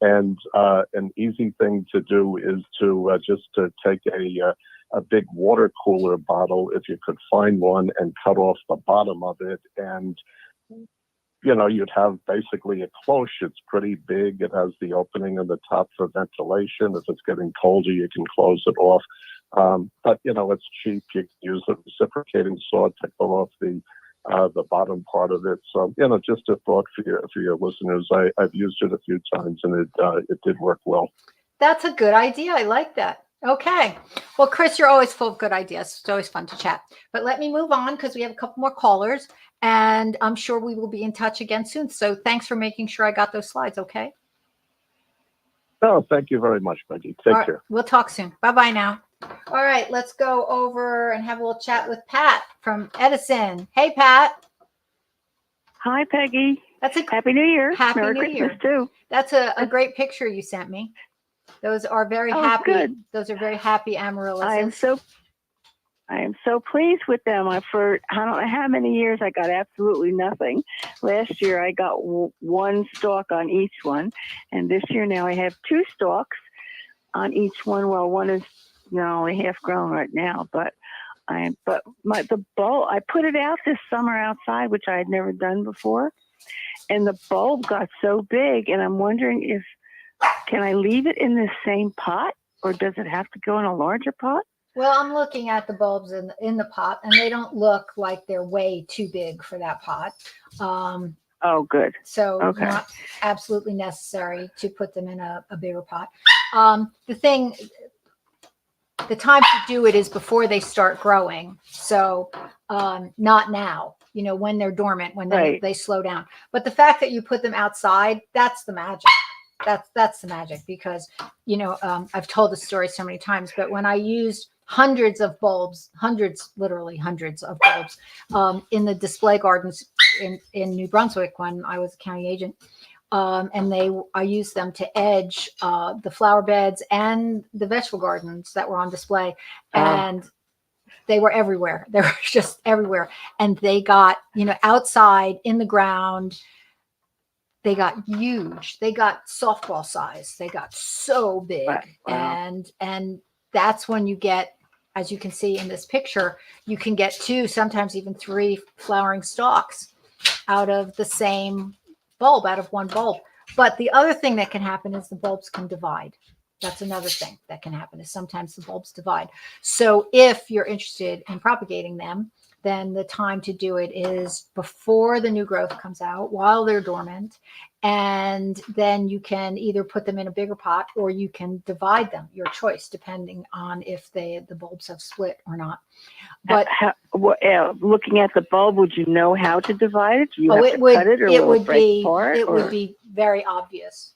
And an easy thing to do is to take a big water cooler bottle, if you could find one, and cut off the bottom of it, and you'd have basically a cloche. It's pretty big. It has the opening on the top for ventilation. If it's getting colder, you can close it off. But it's cheap. You can use a reciprocating saw to pull off the bottom part of it. So, just a thought for your listeners. I've used it a few times, and it did work well. That's a good idea. I like that. Okay. Well, Chris, you're always full of good ideas. It's always fun to chat. But let me move on because we have a couple more callers, and I'm sure we will be in touch again soon. So thanks for making sure I got those slides. Okay. Oh, thank you very much, Peggy. Take care. We'll talk soon. Bye-bye now. All right, let's go over and have a little chat with Pat from Edison. Hey, Pat. Hi, Peggy. That's a Happy New Year. Happy Merry New Christmas Year. too. That's a great picture you sent me. Those are very happy. Good. Those are very happy amaryllis. I am so pleased with them. For I don't know how many years I got absolutely nothing. Last year I got one stalk on each one, and this year now I have two stalks on each one. Well, one is only half grown right now, but the bulb, I put it out this summer outside, which I had never done before, and the bulb got so big, and I'm wondering can I leave it in the same pot, or does it have to go in a larger pot? Well, I'm looking at the bulbs in the pot, and they don't look like they're way too big for that pot. Oh, good. So Okay. Not absolutely necessary to put them in a bigger pot. The time to do it is before they start growing. So not now, when they're dormant, when they slow down. But the fact that you put them outside, that's the magic. That's the magic, because, I've told the story so many times, but when I used hundreds of bulbs, literally hundreds of bulbs in the display gardens in New Brunswick when I was a county agent, and I used them to edge the flower beds and the vegetable gardens that were on display, and they were everywhere. They were just everywhere, and they got outside in the ground. They got huge. They got softball size. They got so big. Wow. And that's when you get, as you can see in this picture, you can get 2, sometimes even 3 flowering stalks out of the same bulb, out of one bulb. But the other thing that can happen is the bulbs can divide. That's another thing that can happen is sometimes the bulbs divide. So if you're interested in propagating them, then the time to do it is before the new growth comes out while they're dormant. And then you can either put them in a bigger pot or you can divide them, your choice, depending on if the bulbs have split or not. But looking at the bulb, would you know how to divide it? Do you have it to would, cut it, or it will would it break be, apart? it or? would be very obvious.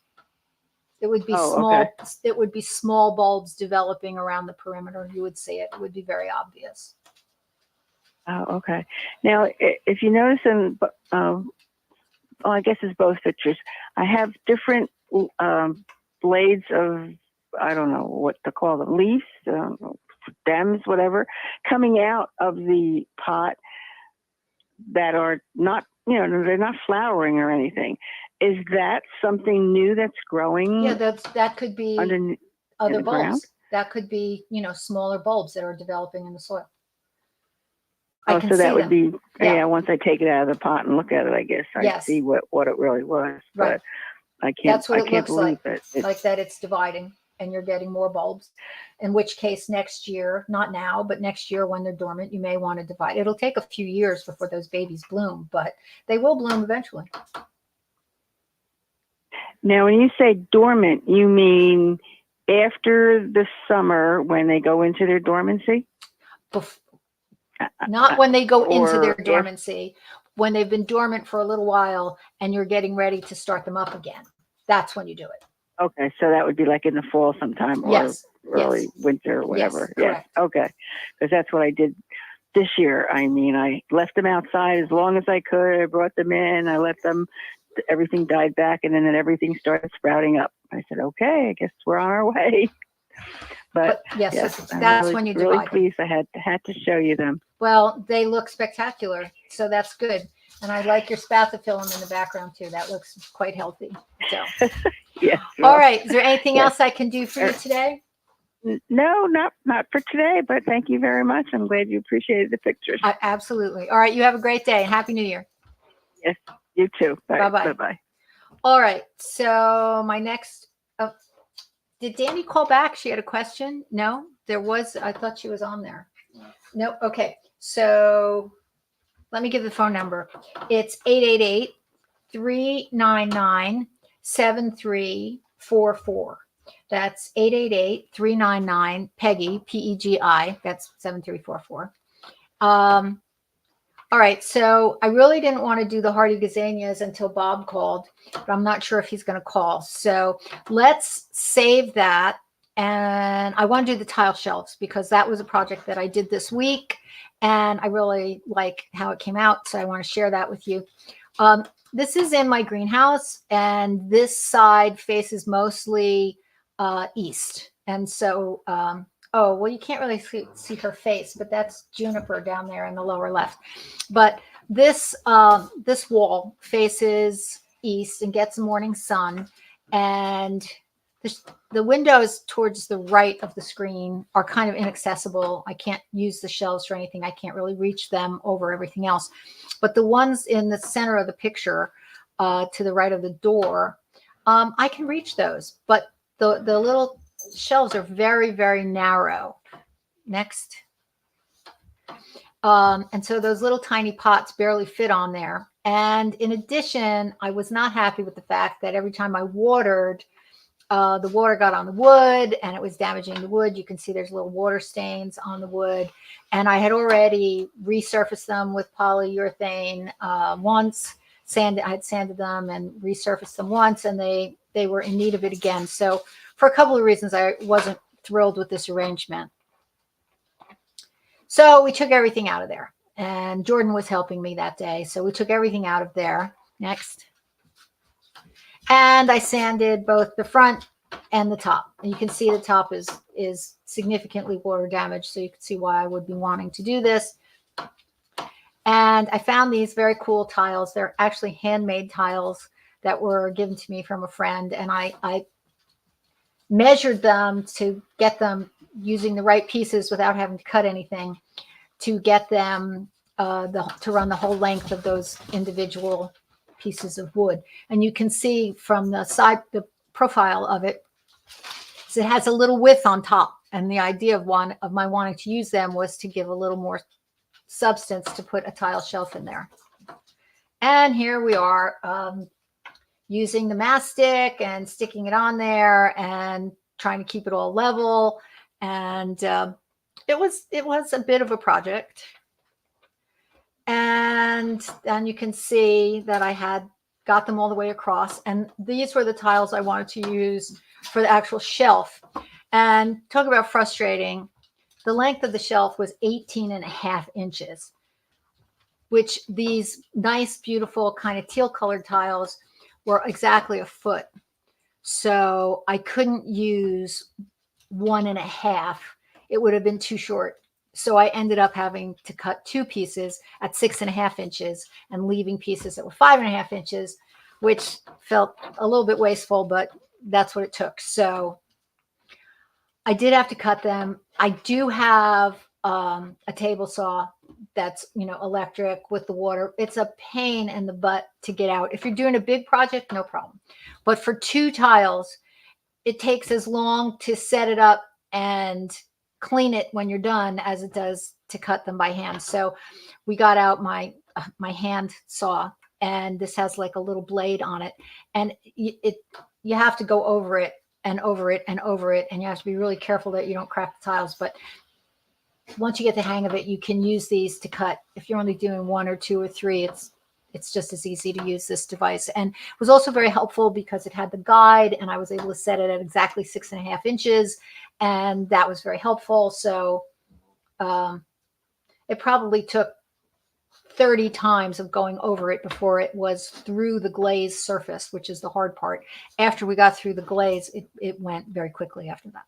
It would be Oh, small. okay. It would be small bulbs developing around the perimeter. You would see it. It would be very obvious. Oh, okay. Now, if you notice in, well, I guess it's both pictures. I have different blades of, I don't know what to call them, leaves, stems, whatever, coming out of the pot that are not, they're not flowering or anything. Is that something new that's growing? Yeah, that could be underneath other the ground? bulbs. That could be, smaller bulbs that are developing in the soil. I Oh, can so see that would them. be, Yeah. once I take it out of the pot and look at it, I guess I Yes. see what it really was. Right. But I can't, That's what I it can't looks believe like. it. Like that it's dividing and you're getting more bulbs. In which case next year, not now, but next year when they're dormant, you may want to divide. It'll take a few years before those babies bloom, but they will bloom eventually. Now, when you say dormant, you mean after the summer when they go into their dormancy? Not when they go into their Or dormancy, when they've been dormant for a little while and you're getting ready to start them up again. That's when you do it. Okay, so that would be like in the fall sometime, or Yes. early Yes. winter or whatever. Yes, Yes. correct. Okay, because that's what I did this year. I mean, I left them outside as long as I could. I brought them in. I let them. Everything died back, and then everything started sprouting up. I said, "Okay, I guess we're on our way." But yes, yes, I'm that's really, when you really divide them. pleased. I had to show you them. Well, they look spectacular, so that's good. And I like your spathiphyllum in the background too. That looks quite healthy. So, Yes. all right. Is there anything yes. else I can do for you today? No, not for today. But thank you very much. I'm glad you appreciated the pictures. Absolutely. All right. You have a great day. Happy New Year. Yes, you too. Bye-bye. Bye. All right. So my next. Oh, did Danny call back? She had a question. No, there was. I thought she was on there. No. Okay. So let me give the phone number. It's 888-399-7344. That's 888-399 Pegi. That's 7344. All right. So I really didn't want to do the hardy gazanias until Bob called, but I'm not sure if he's going to call. So let's save that. And I want to do the tile shelves because that was a project that I did this week. And I really like how it came out. So I want to share that with you. This is in my greenhouse, and this side faces mostly east. And so, oh, well, you can't really see her face, but that's Juniper down there in the lower left. But this wall faces east and gets morning sun. And the windows towards the right of the screen are kind of inaccessible. I can't use the shelves for anything. I can't really reach them over everything else. But the ones in the center of the picture to the right of the door, I can reach those. But the little shelves are very, very narrow. Next. And so those little tiny pots barely fit on there. And in addition, I was not happy with the fact that every time I watered, the water got on the wood and it was damaging the wood. You can see there's little water stains on the wood. And I had already resurfaced them with polyurethane once. I had sanded them and resurfaced them once, and they were in need of it again. So for a couple of reasons, I wasn't thrilled with this arrangement. So we took everything out of there. And Jordan was helping me that day. So we took everything out of there. Next. And I sanded both the front and the top. And you can see the top is significantly water damaged. So you can see why I would be wanting to do this. And I found these very cool tiles. They're actually handmade tiles that were given to me from a friend. And I measured them to get them using the right pieces without having to cut anything to get them to run the whole length of those individual pieces of wood. And you can see from the side, the profile of it, So it has a little width on top. And the idea of my wanting to use them was to give a little more substance to put a tile shelf in there. And here we are using the mastic and sticking it on there and trying to keep it all level. And it was a bit of a project. And then you can see that I had got them all the way across. And these were the tiles I wanted to use for the actual shelf. And talk about frustrating. The length of the shelf was 18.5 inches, which these nice, beautiful kind of teal colored tiles were exactly a foot. So I couldn't use 1.5. It would have been too short. So I ended up having to cut 2 pieces at 6.5 inches and leaving pieces that were 5.5 inches, which felt a little bit wasteful, but that's what it took. So I did have to cut them. I do have a table saw that's, electric with the water. It's a pain in the butt to get out. If you're doing a big project, no problem. But for 2 tiles, it takes as long to set it up and clean it when you're done as it does to cut them by hand. So we got out my hand saw, and this has like a little blade on it, and you have to go over it and over it and over it, and you have to be really careful that you don't crack the tiles. But once you get the hang of it, you can use these to cut. If you're only doing 1 or 2 or 3, it's just as easy to use this device. And it was also very helpful because it had the guide, and I was able to set it at exactly 6.5 inches. And that was very helpful. So it probably took 30 times of going over it before it was through the glaze surface, which is the hard part. After we got through the glaze, it went very quickly after that.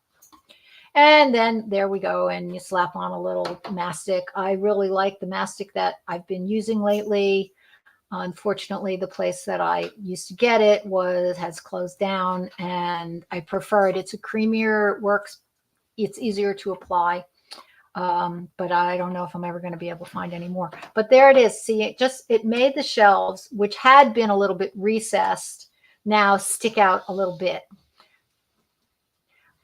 And then there we go. And you slap on a little mastic. I really like the mastic that I've been using lately. Unfortunately, the place that I used to get it has closed down, and I prefer it. It's a creamier, works. It's easier to apply, but I don't know if I'm ever going to be able to find any more. But there it is. See, it made the shelves, which had been a little bit recessed, now stick out a little bit.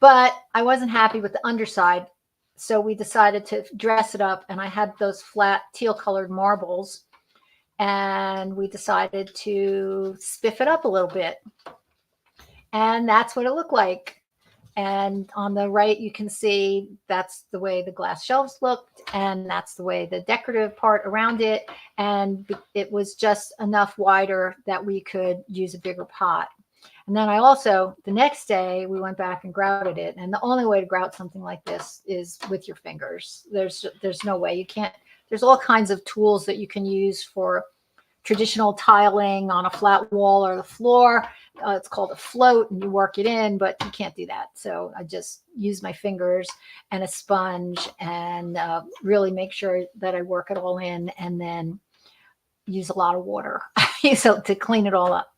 But I wasn't happy with the underside, so we decided to dress it up, and I had those flat teal-colored marbles. And we decided to spiff it up a little bit. And that's what it looked like. And on the right, you can see that's the way the glass shelves looked. And that's the way the decorative part around it. And it was just enough wider that we could use a bigger pot. And then the next day, we went back and grouted it. And the only way to grout something like this is with your fingers. There's no way. You can't. There's all kinds of tools that you can use for traditional tiling on a flat wall or the floor. It's called a float, and you work it in, but you can't do that. So I just use my fingers and a sponge and really make sure that I work it all in, and then use a lot of water so to clean it all up.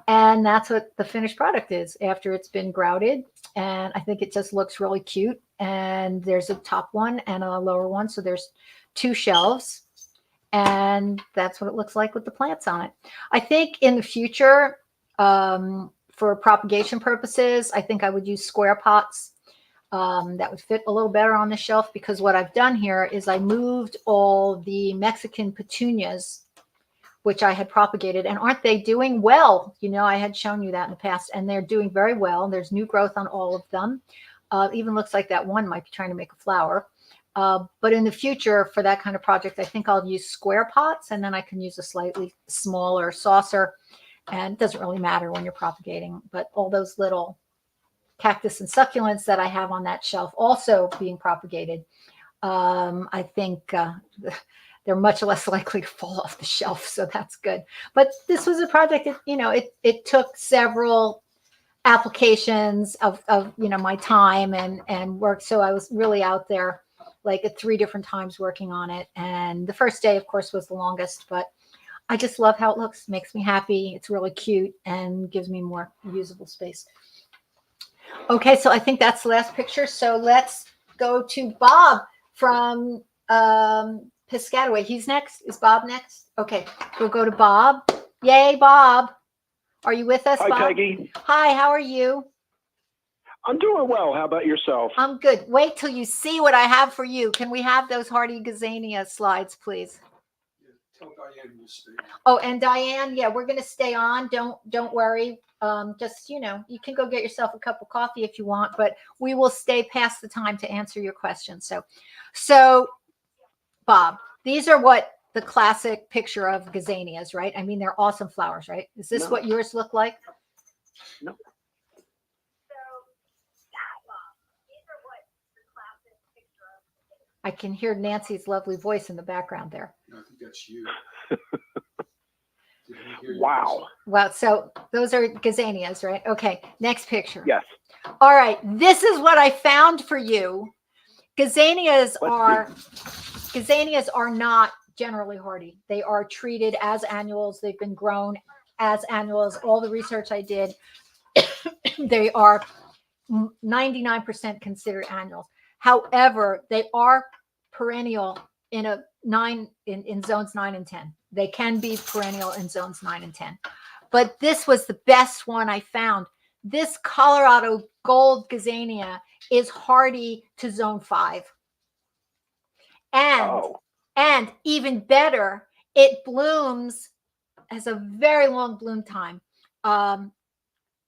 And that's what the finished product is after it's been grouted. And I think it just looks really cute. And there's a top one and a lower one. So there's 2 shelves. And that's what it looks like with the plants on it. I think in the future, for propagation purposes, I think I would use square pots. That would fit a little better on the shelf, because what I've done here is I moved all the Mexican petunias, which I had propagated, and aren't they doing well? I had shown you that in the past, and they're doing very well. There's new growth on all of them. Even looks like that one might be trying to make a flower. But in the future, for that kind of project, I think I'll use square pots, and then I can use a slightly smaller saucer. And it doesn't really matter when you're propagating, but all those little cactus and succulents that I have on that shelf also being propagated, I think they're much less likely to fall off the shelf. So that's good. But this was a project that, it took several applications of my time and work. So I was really out there like at 3 different times working on it. And the first day, of course, was the longest, but I just love how it looks. Makes me happy. It's really cute and gives me more usable space. Okay, so I think that's the last picture. So let's go to Bob from Piscataway. He's next. Is Bob next? Okay, we'll go to Bob. Yay, Bob. Are you with us, Hi, Bob? Peggy. Hi, how are you? I'm doing well. How about yourself? I'm good. Wait till you see what I have for you. Can we have those hardy gazania slides, please? Tell Diane we'll stay. Oh, and Diane, yeah, we're gonna stay on. Don't worry. Just you can go get yourself a cup of coffee if you want, but we will stay past the time to answer your questions. So Bob, these are what the classic picture of gazanias, right? I mean, they're awesome flowers, right? Is this No. what yours look like? No. I can hear Nancy's lovely voice in the background there. I think that's you. Did we hear you? Wow. Well, so those are gazanias, right? Okay, next picture. Yes. All right, this is what I found for you. Gazanias Let's are not generally hardy. They are treated as annuals. They've been grown as annuals. All the research I did, they are 99% considered annuals. However, they are perennial in zones 9 and 10. They can be perennial in zones 9 and 10. But this was the best one I found. This Colorado gold gazania is hardy to zone 5. And even better, it blooms, has a very long bloom time,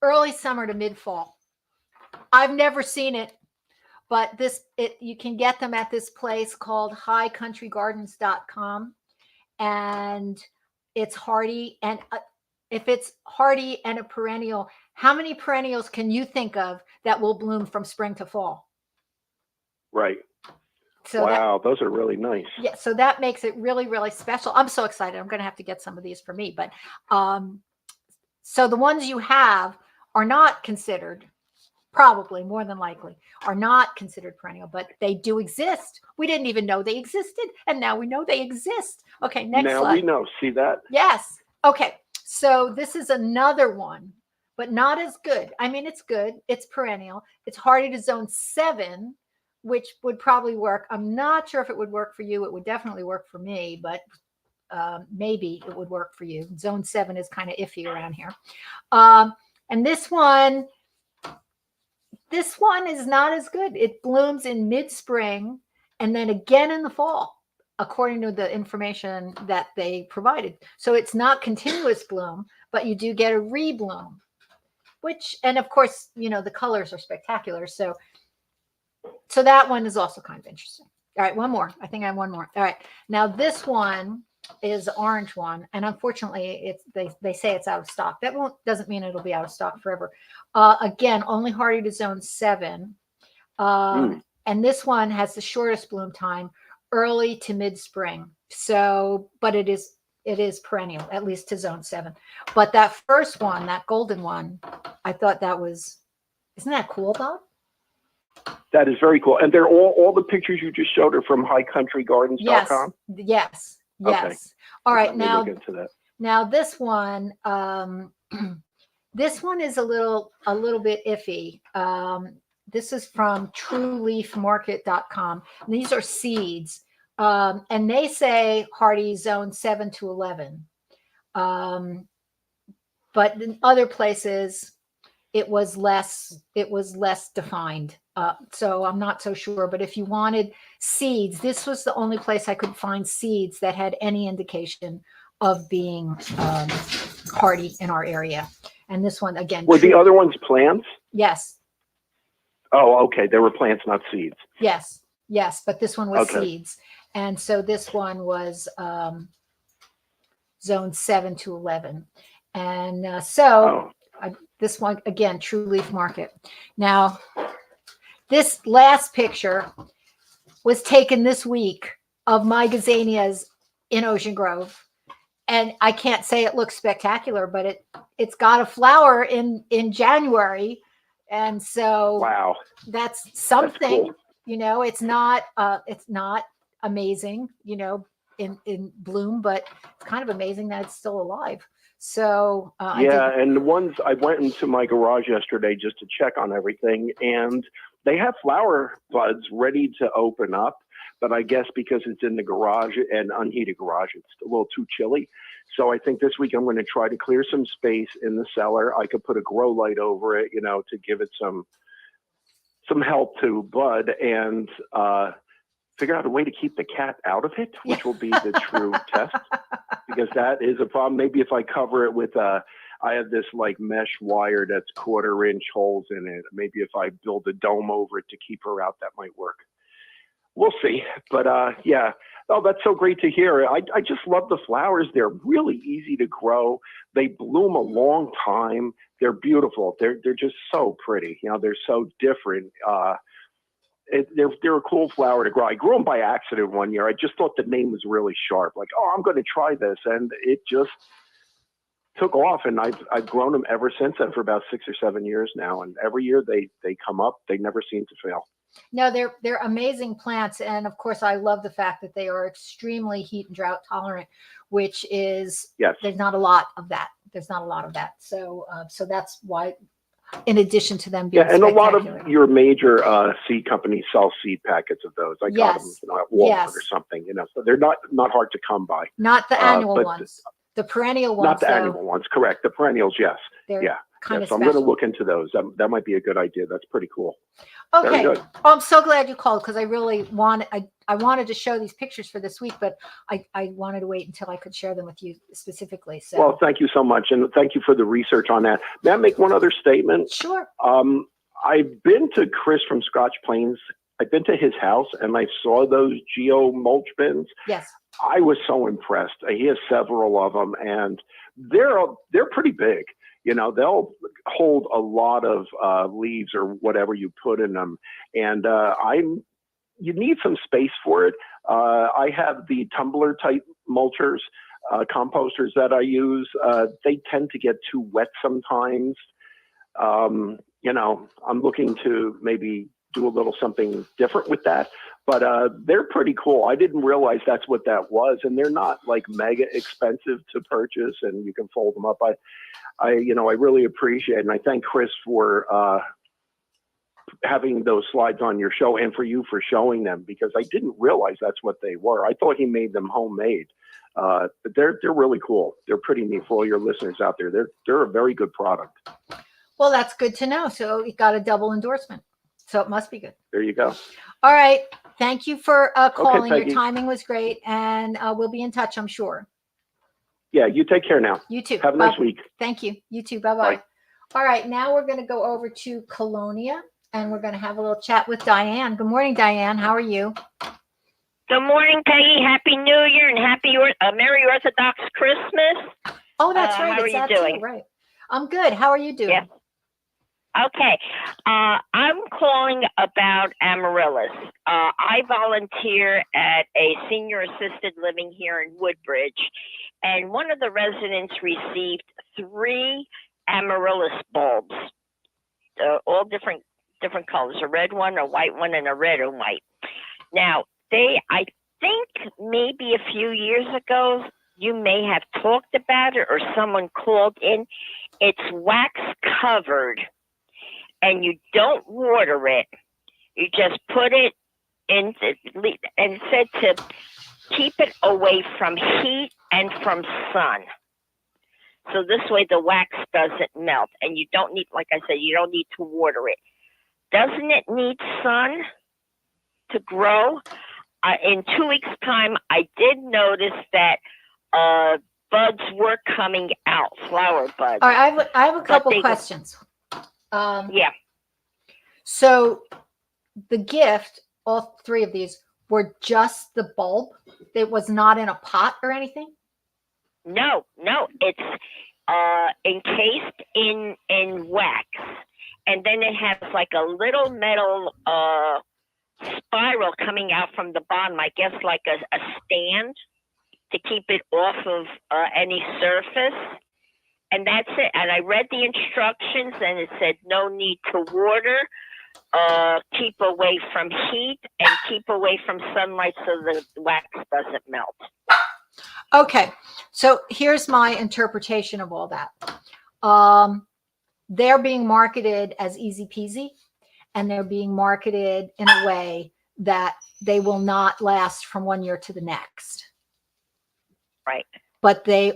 early summer to mid fall. I've never seen it, but you can get them at this place called highcountrygardens.com, and it's hardy. And if it's hardy and a perennial, how many perennials can you think of that will bloom from spring to fall? Right. So wow, those are really nice. Yeah, so that makes it really, really special. I'm so excited. I'm going to have to get some of these for me. But so the ones you have are not considered, probably more than likely, are not considered perennial, but they do exist. We didn't even know they existed, and now we know they exist. Okay, next slide. Now we know. See that? Yes. Okay, so this is another one, but not as good. I mean, it's good. It's perennial. It's hardy to zone 7, which would probably work. I'm not sure if it would work for you. It would definitely work for me, but maybe it would work for you. Zone 7 is kind of iffy around here. And this one is not as good. It blooms in mid-spring and then again in the fall, according to the information that they provided. So it's not continuous bloom, but you do get a rebloom, and of course, the colors are spectacular. So that one is also kind of interesting. All right, one more. I think I have one more. All right. Now this one is the orange one, and unfortunately, they say it's out of stock. That doesn't mean it'll be out of stock forever. Again, only hardy to zone 7. And this one has the shortest bloom time, early to mid-spring. So, but it is perennial, at least to zone 7. But that first one, that golden one, I thought isn't that cool, Bob? That is very cool. And they're all the pictures you just showed are from highcountrygardens.com? Yes. Okay. All right. Look into that. Now this one, this one is a little bit iffy. This is from trueleafmarket.com. And these are seeds. And they say hardy zone 7 to 11. But in other places, it was less defined. So I'm not so sure. But if you wanted seeds, this was the only place I could find seeds that had any indication of being hardy in our area. And this one, again. Were the other ones plants? Yes. Oh, okay. They were plants, not seeds. Yes. But this one was seeds. And so this one was zone 7 to 11. And this one, again, True Leaf Market. Now, this last picture was taken this week of my gazanias in Ocean Grove. And I can't say it looks spectacular, but it's got a flower in January. And so wow, that's something. That's cool. It's not amazing, in bloom, but it's kind of amazing that it's still alive. So and the ones I went into my garage yesterday just to check on everything, and they have flower buds ready to open up, but I guess because it's in the garage and unheated garage, it's a little too chilly. So I think this week I'm going to try to clear some space in the cellar. I could put a grow light over it, to give it some some help to bud and figure out a way to keep the cat out of it, which will be the true test, because that is a problem. Maybe if I cover it with I have this like mesh wire that's 1/4 inch holes in it. Maybe if I build a dome over it to keep her out, that might work. We'll see. But yeah. Oh, that's so great to hear. I just love the flowers. They're really easy to grow. They bloom a long time. They're beautiful. They're just so pretty. You know, they're so different. They're a cool flower to grow. I grew them by accident one year. I just thought the name was really sharp. Like, oh, I'm going to try this, and it just took off. And I've grown them ever since then for about 6 or 7 years now. And every year they come up. They never seem to fail. No, they're amazing plants, and of course, I love the fact that they are extremely heat and drought tolerant, which is Yes. there's not a lot of that. There's not a lot of that. So so that's why, in addition to them being And a lot of spectacular. your major seed companies sell seed packets of those. I got them, Yes. you know, at Walmart Yes. or something. You know, so they're not hard to come by. Not the annual but ones, the perennial ones. Not the though, annual ones, correct? The perennials, yes. they're Yeah. kind Yeah, of so I'm special. going to look into those. That might be a good idea. That's pretty cool. Very Okay. good. Oh, I'm so glad you called because I really I wanted to show these pictures for this week, but I wanted to wait until I could share them with you specifically. So Well, thank you so much, and thank you for the research on that. May I make one other statement? sure. I've been to Chris from Scotch Plains. I've been to his house, and I saw those geo mulch bins. Yes. I was so impressed. He has several of them, and they're pretty big. You know, they'll hold a lot of leaves or whatever you put in them, and you need some space for it. I have the tumbler type mulchers, composters that I use. They tend to get too wet sometimes. You know, I'm looking to maybe do a little something different with that, but they're pretty cool. I didn't realize that's what that was, and they're not like mega expensive to purchase, and you can fold them up. I really appreciate it, and I thank Chris for having those slides on your show, and for you for showing them, because I didn't realize that's what they were. I thought he made them homemade, but they're really cool. They're pretty neat for all your listeners out there. They're a very good product. Well, that's good to know. So it got a double endorsement. So it must be good. There you go. All right. Thank you for calling. Your Peggy. timing was great, and we'll be in touch, I'm sure. Yeah, you take care now. You too. Have a nice week. Thank you. You too. Bye-bye. Bye. All right. Now we're going to go over to Colonia, and we're going to have a little chat with Diane. Good morning, Diane. How are you? Good morning, Peggy. Happy New Year and Merry Orthodox Christmas. Oh, that's right. How are It's you that doing? too, right. I'm good. How are you doing? Yeah. Okay. I'm calling about amaryllis. I volunteer at a senior assisted living here in Woodbridge, and one of the residents received 3 amaryllis bulbs, all different colors, a red one, a white one, and a red and white. Now, I think maybe a few years ago, you may have talked about it or someone called in. It's wax covered, and you don't water it. You just put it in, and it said to keep it away from heat and from sun. So this way the wax doesn't melt, and you don't need, like I said, you don't need to water it. Doesn't it need sun to grow? In 2 weeks' time, I did notice that buds were coming out, flower buds. All right. I have a couple they- questions. Yeah. So the gift, all 3 of these, were just the bulb. It was not in a pot or anything. No, it's encased in wax, and then it has like a little metal spiral coming out from the bottom, I guess like a stand to keep it off of any surface. And that's it. And I read the instructions, and it said no need to water, keep away from heat, and keep away from sunlight so the wax doesn't melt. Okay. So here's my interpretation of all that. They're being marketed as easy peasy, and they're being marketed in a way that they will not last from one year to the next. Right. But they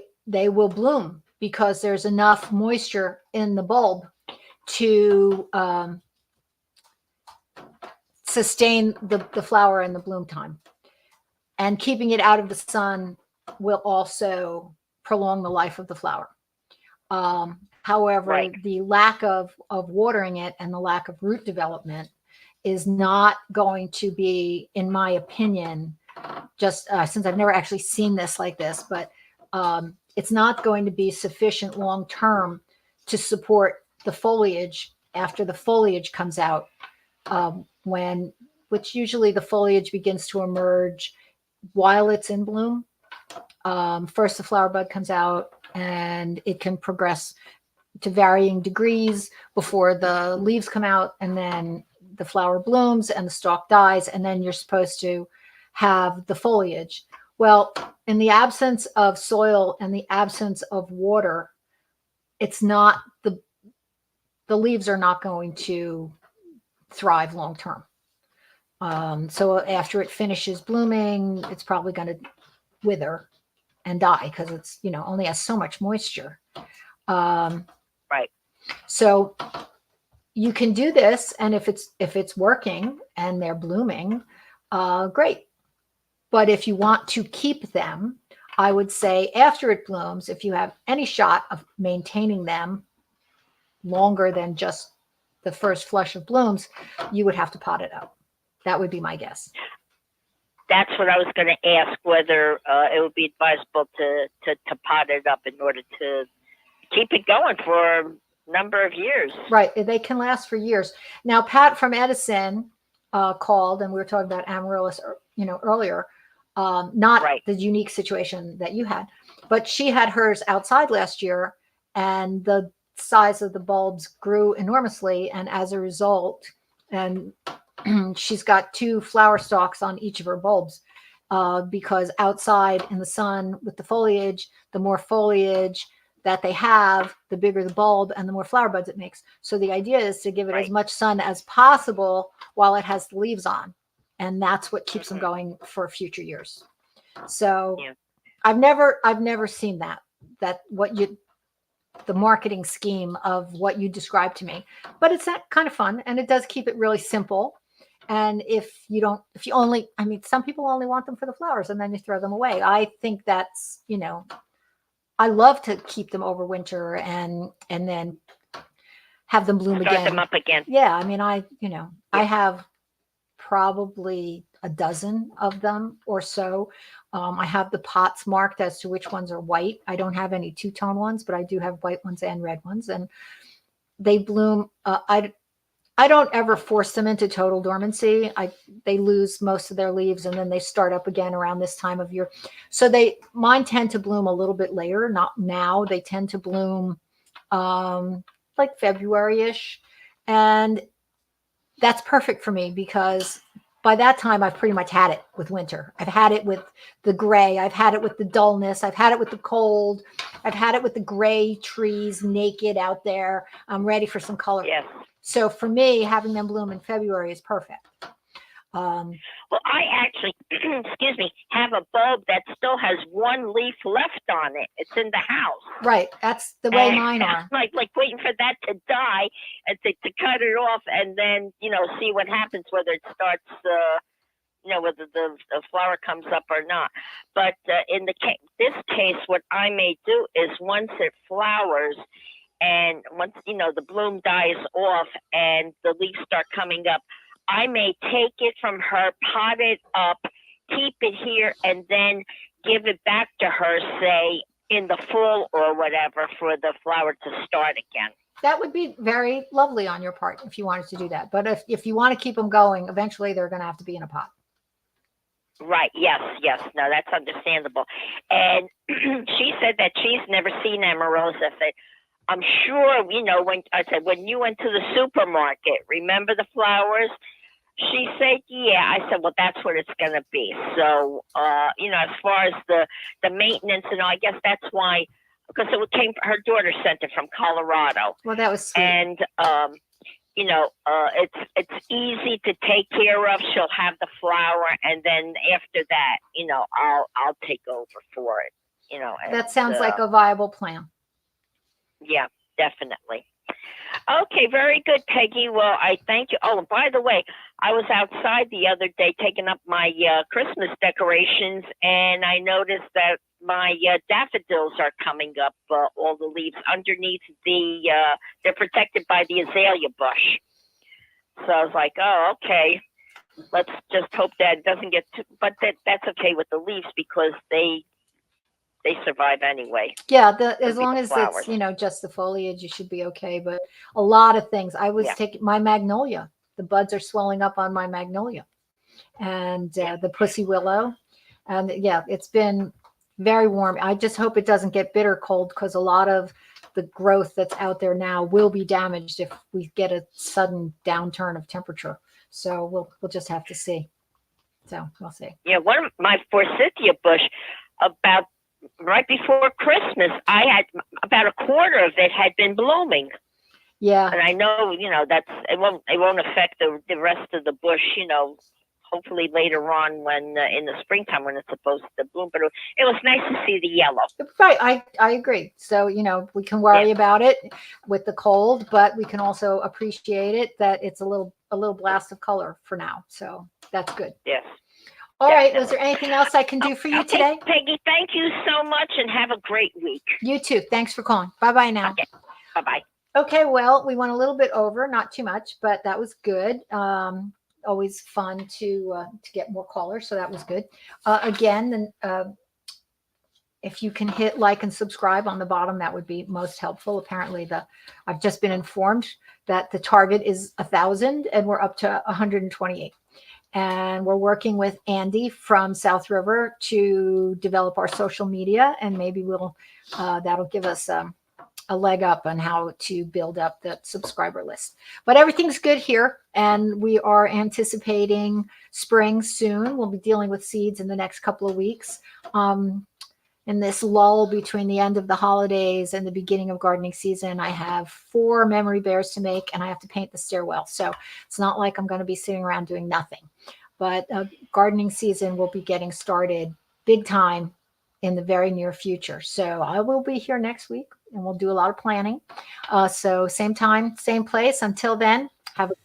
will bloom because there's enough moisture in the bulb to sustain the flower and the bloom time. And keeping it out of the sun will also prolong the life of the flower. However, Right. the lack of watering it and the lack of root development is not going to be, in my opinion, just since I've never actually seen this like this, but it's not going to be sufficient long term to support the foliage after the foliage comes out, which usually the foliage begins to emerge while it's in bloom. First, the flower bud comes out, and it can progress to varying degrees before the leaves come out, and then the flower blooms and the stalk dies, and then you're supposed to have the foliage. Well, in the absence of soil and the absence of water, it's not the leaves are not going to thrive long term. So after it finishes blooming, it's probably going to wither and die because it's, only has so much moisture. Right. So you can do this, and if it's working and they're blooming, great. But if you want to keep them, I would say after it blooms, if you have any shot of maintaining them longer than just the first flush of blooms, you would have to pot it up. That would be my guess. That's what I was going to ask, whether it would be advisable to pot it up in order to keep it going for a number of years. Right. They can last for years. Now, Pat from Edison called, and we were talking about amaryllis, earlier. Not Right. the unique situation that you had, but she had hers outside last year, and the size of the bulbs grew enormously. And as a result, and she's got 2 flower stalks on each of her bulbs, because outside in the sun with the foliage, the more foliage that they have, the bigger the bulb and the more flower buds it makes. So the idea is to give it as much sun as possible while it has the leaves on. And that's what keeps them going for future years. So Yeah. I've never seen that the marketing scheme of what you described to me, but it's that kind of fun, and it does keep it really simple. And some people only want them for the flowers and then you throw them away. I think that's, I love to keep them over winter and then have them bloom Start again. them up again. Yeah. I mean, I have probably a dozen of them or so. I have the pots marked as to which ones are white. I don't have any two-tone ones, but I do have white ones and red ones, and they bloom. I don't ever force them into total dormancy. They lose most of their leaves, and then they start up again around this time of year. So mine tend to bloom a little bit later, not now. They tend to bloom like February-ish, and that's perfect for me because by that time I've pretty much had it with winter. I've had it with the gray. I've had it with the dullness. I've had it with the cold. I've had it with the gray trees naked out there. I'm ready for some color. Yes. So for me, having them bloom in February is perfect. Well, I actually, excuse me, have a bulb that still has one leaf left on it. It's in the house. Right. That's the way mine are. Like waiting for that to die and to cut it off and then, see what happens, whether it starts, whether the flower comes up or not. But in this case, what I may do is once it flowers and once, the bloom dies off and the leaves start coming up, I may take it from her, pot it up, keep it here, and then give it back to her, say, in the fall or whatever, for the flower to start again. That would be very lovely on your part if you wanted to do that. But if you want to keep them going, eventually they're going to have to be in a pot. Right. Yes. No, that's understandable. And she said that she's never seen amaryllis. I said, I'm sure, when you went to the supermarket, remember the flowers? She said, yeah. I said, well, that's what it's going to be. So, as far as the maintenance and all, I guess that's why, because her daughter sent it from Colorado. Well, that was sweet. And, it's easy to take care of. She'll have the flower. And then after that, I'll take over for it, That sounds like a viable plan. Yeah, definitely. Okay, very good, Peggy. Well, I thank you. Oh, and by the way, I was outside the other day taking up my Christmas decorations, and I noticed that my daffodils are coming up, all the leaves underneath they're protected by the azalea bush. So I was like, oh, okay. Let's just hope that it doesn't get but that's okay with the leaves because they survive anyway. Yeah, as Be long the as flowers. it's, just the foliage, you should be okay. But a lot of things. I was Yeah. taking my magnolia. The buds are swelling up on my magnolia, and the pussy willow. And yeah, it's been very warm. I just hope it doesn't get bitter cold because a lot of the growth that's out there now will be damaged if we get a sudden downturn of temperature. So we'll just have to see. So we'll see. Yeah, one of my forsythia bush, about right before Christmas, I had about a quarter of it had been blooming. Yeah. And I know, that's it won't affect the rest of the bush, hopefully later on when in the springtime when it's supposed to bloom. But it was nice to see the yellow. Right. I agree. So, we can worry about it with the cold, but we can also appreciate it that it's a little blast of color for now. So that's good. Yes. All right. Definitely. Was there anything else I can do for you Okay, today? Peggy, thank you so much and have a great week. You too. Thanks for calling. Bye-bye now. Okay. Bye-bye. Okay. Well, we went a little bit over, not too much, but that was good. Always fun to get more callers. So that was good. Again, if you can hit like and subscribe on the bottom, that would be most helpful. Apparently I've just been informed that the target is 1,000 and we're up to 128. And we're working with Andy from South River to develop our social media, and maybe that'll give us a leg up on how to build up the subscriber list. But everything's good here, and we are anticipating spring soon. We'll be dealing with seeds in the next couple of weeks. In this lull between the end of the holidays and the beginning of gardening season, I have 4 memory bears to make, and I have to paint the stairwell. So it's not like I'm going to be sitting around doing nothing. But gardening season will be getting started big time in the very near future. So I will be here next week, and we'll do a lot of planning. So same time, same place. Until then, have a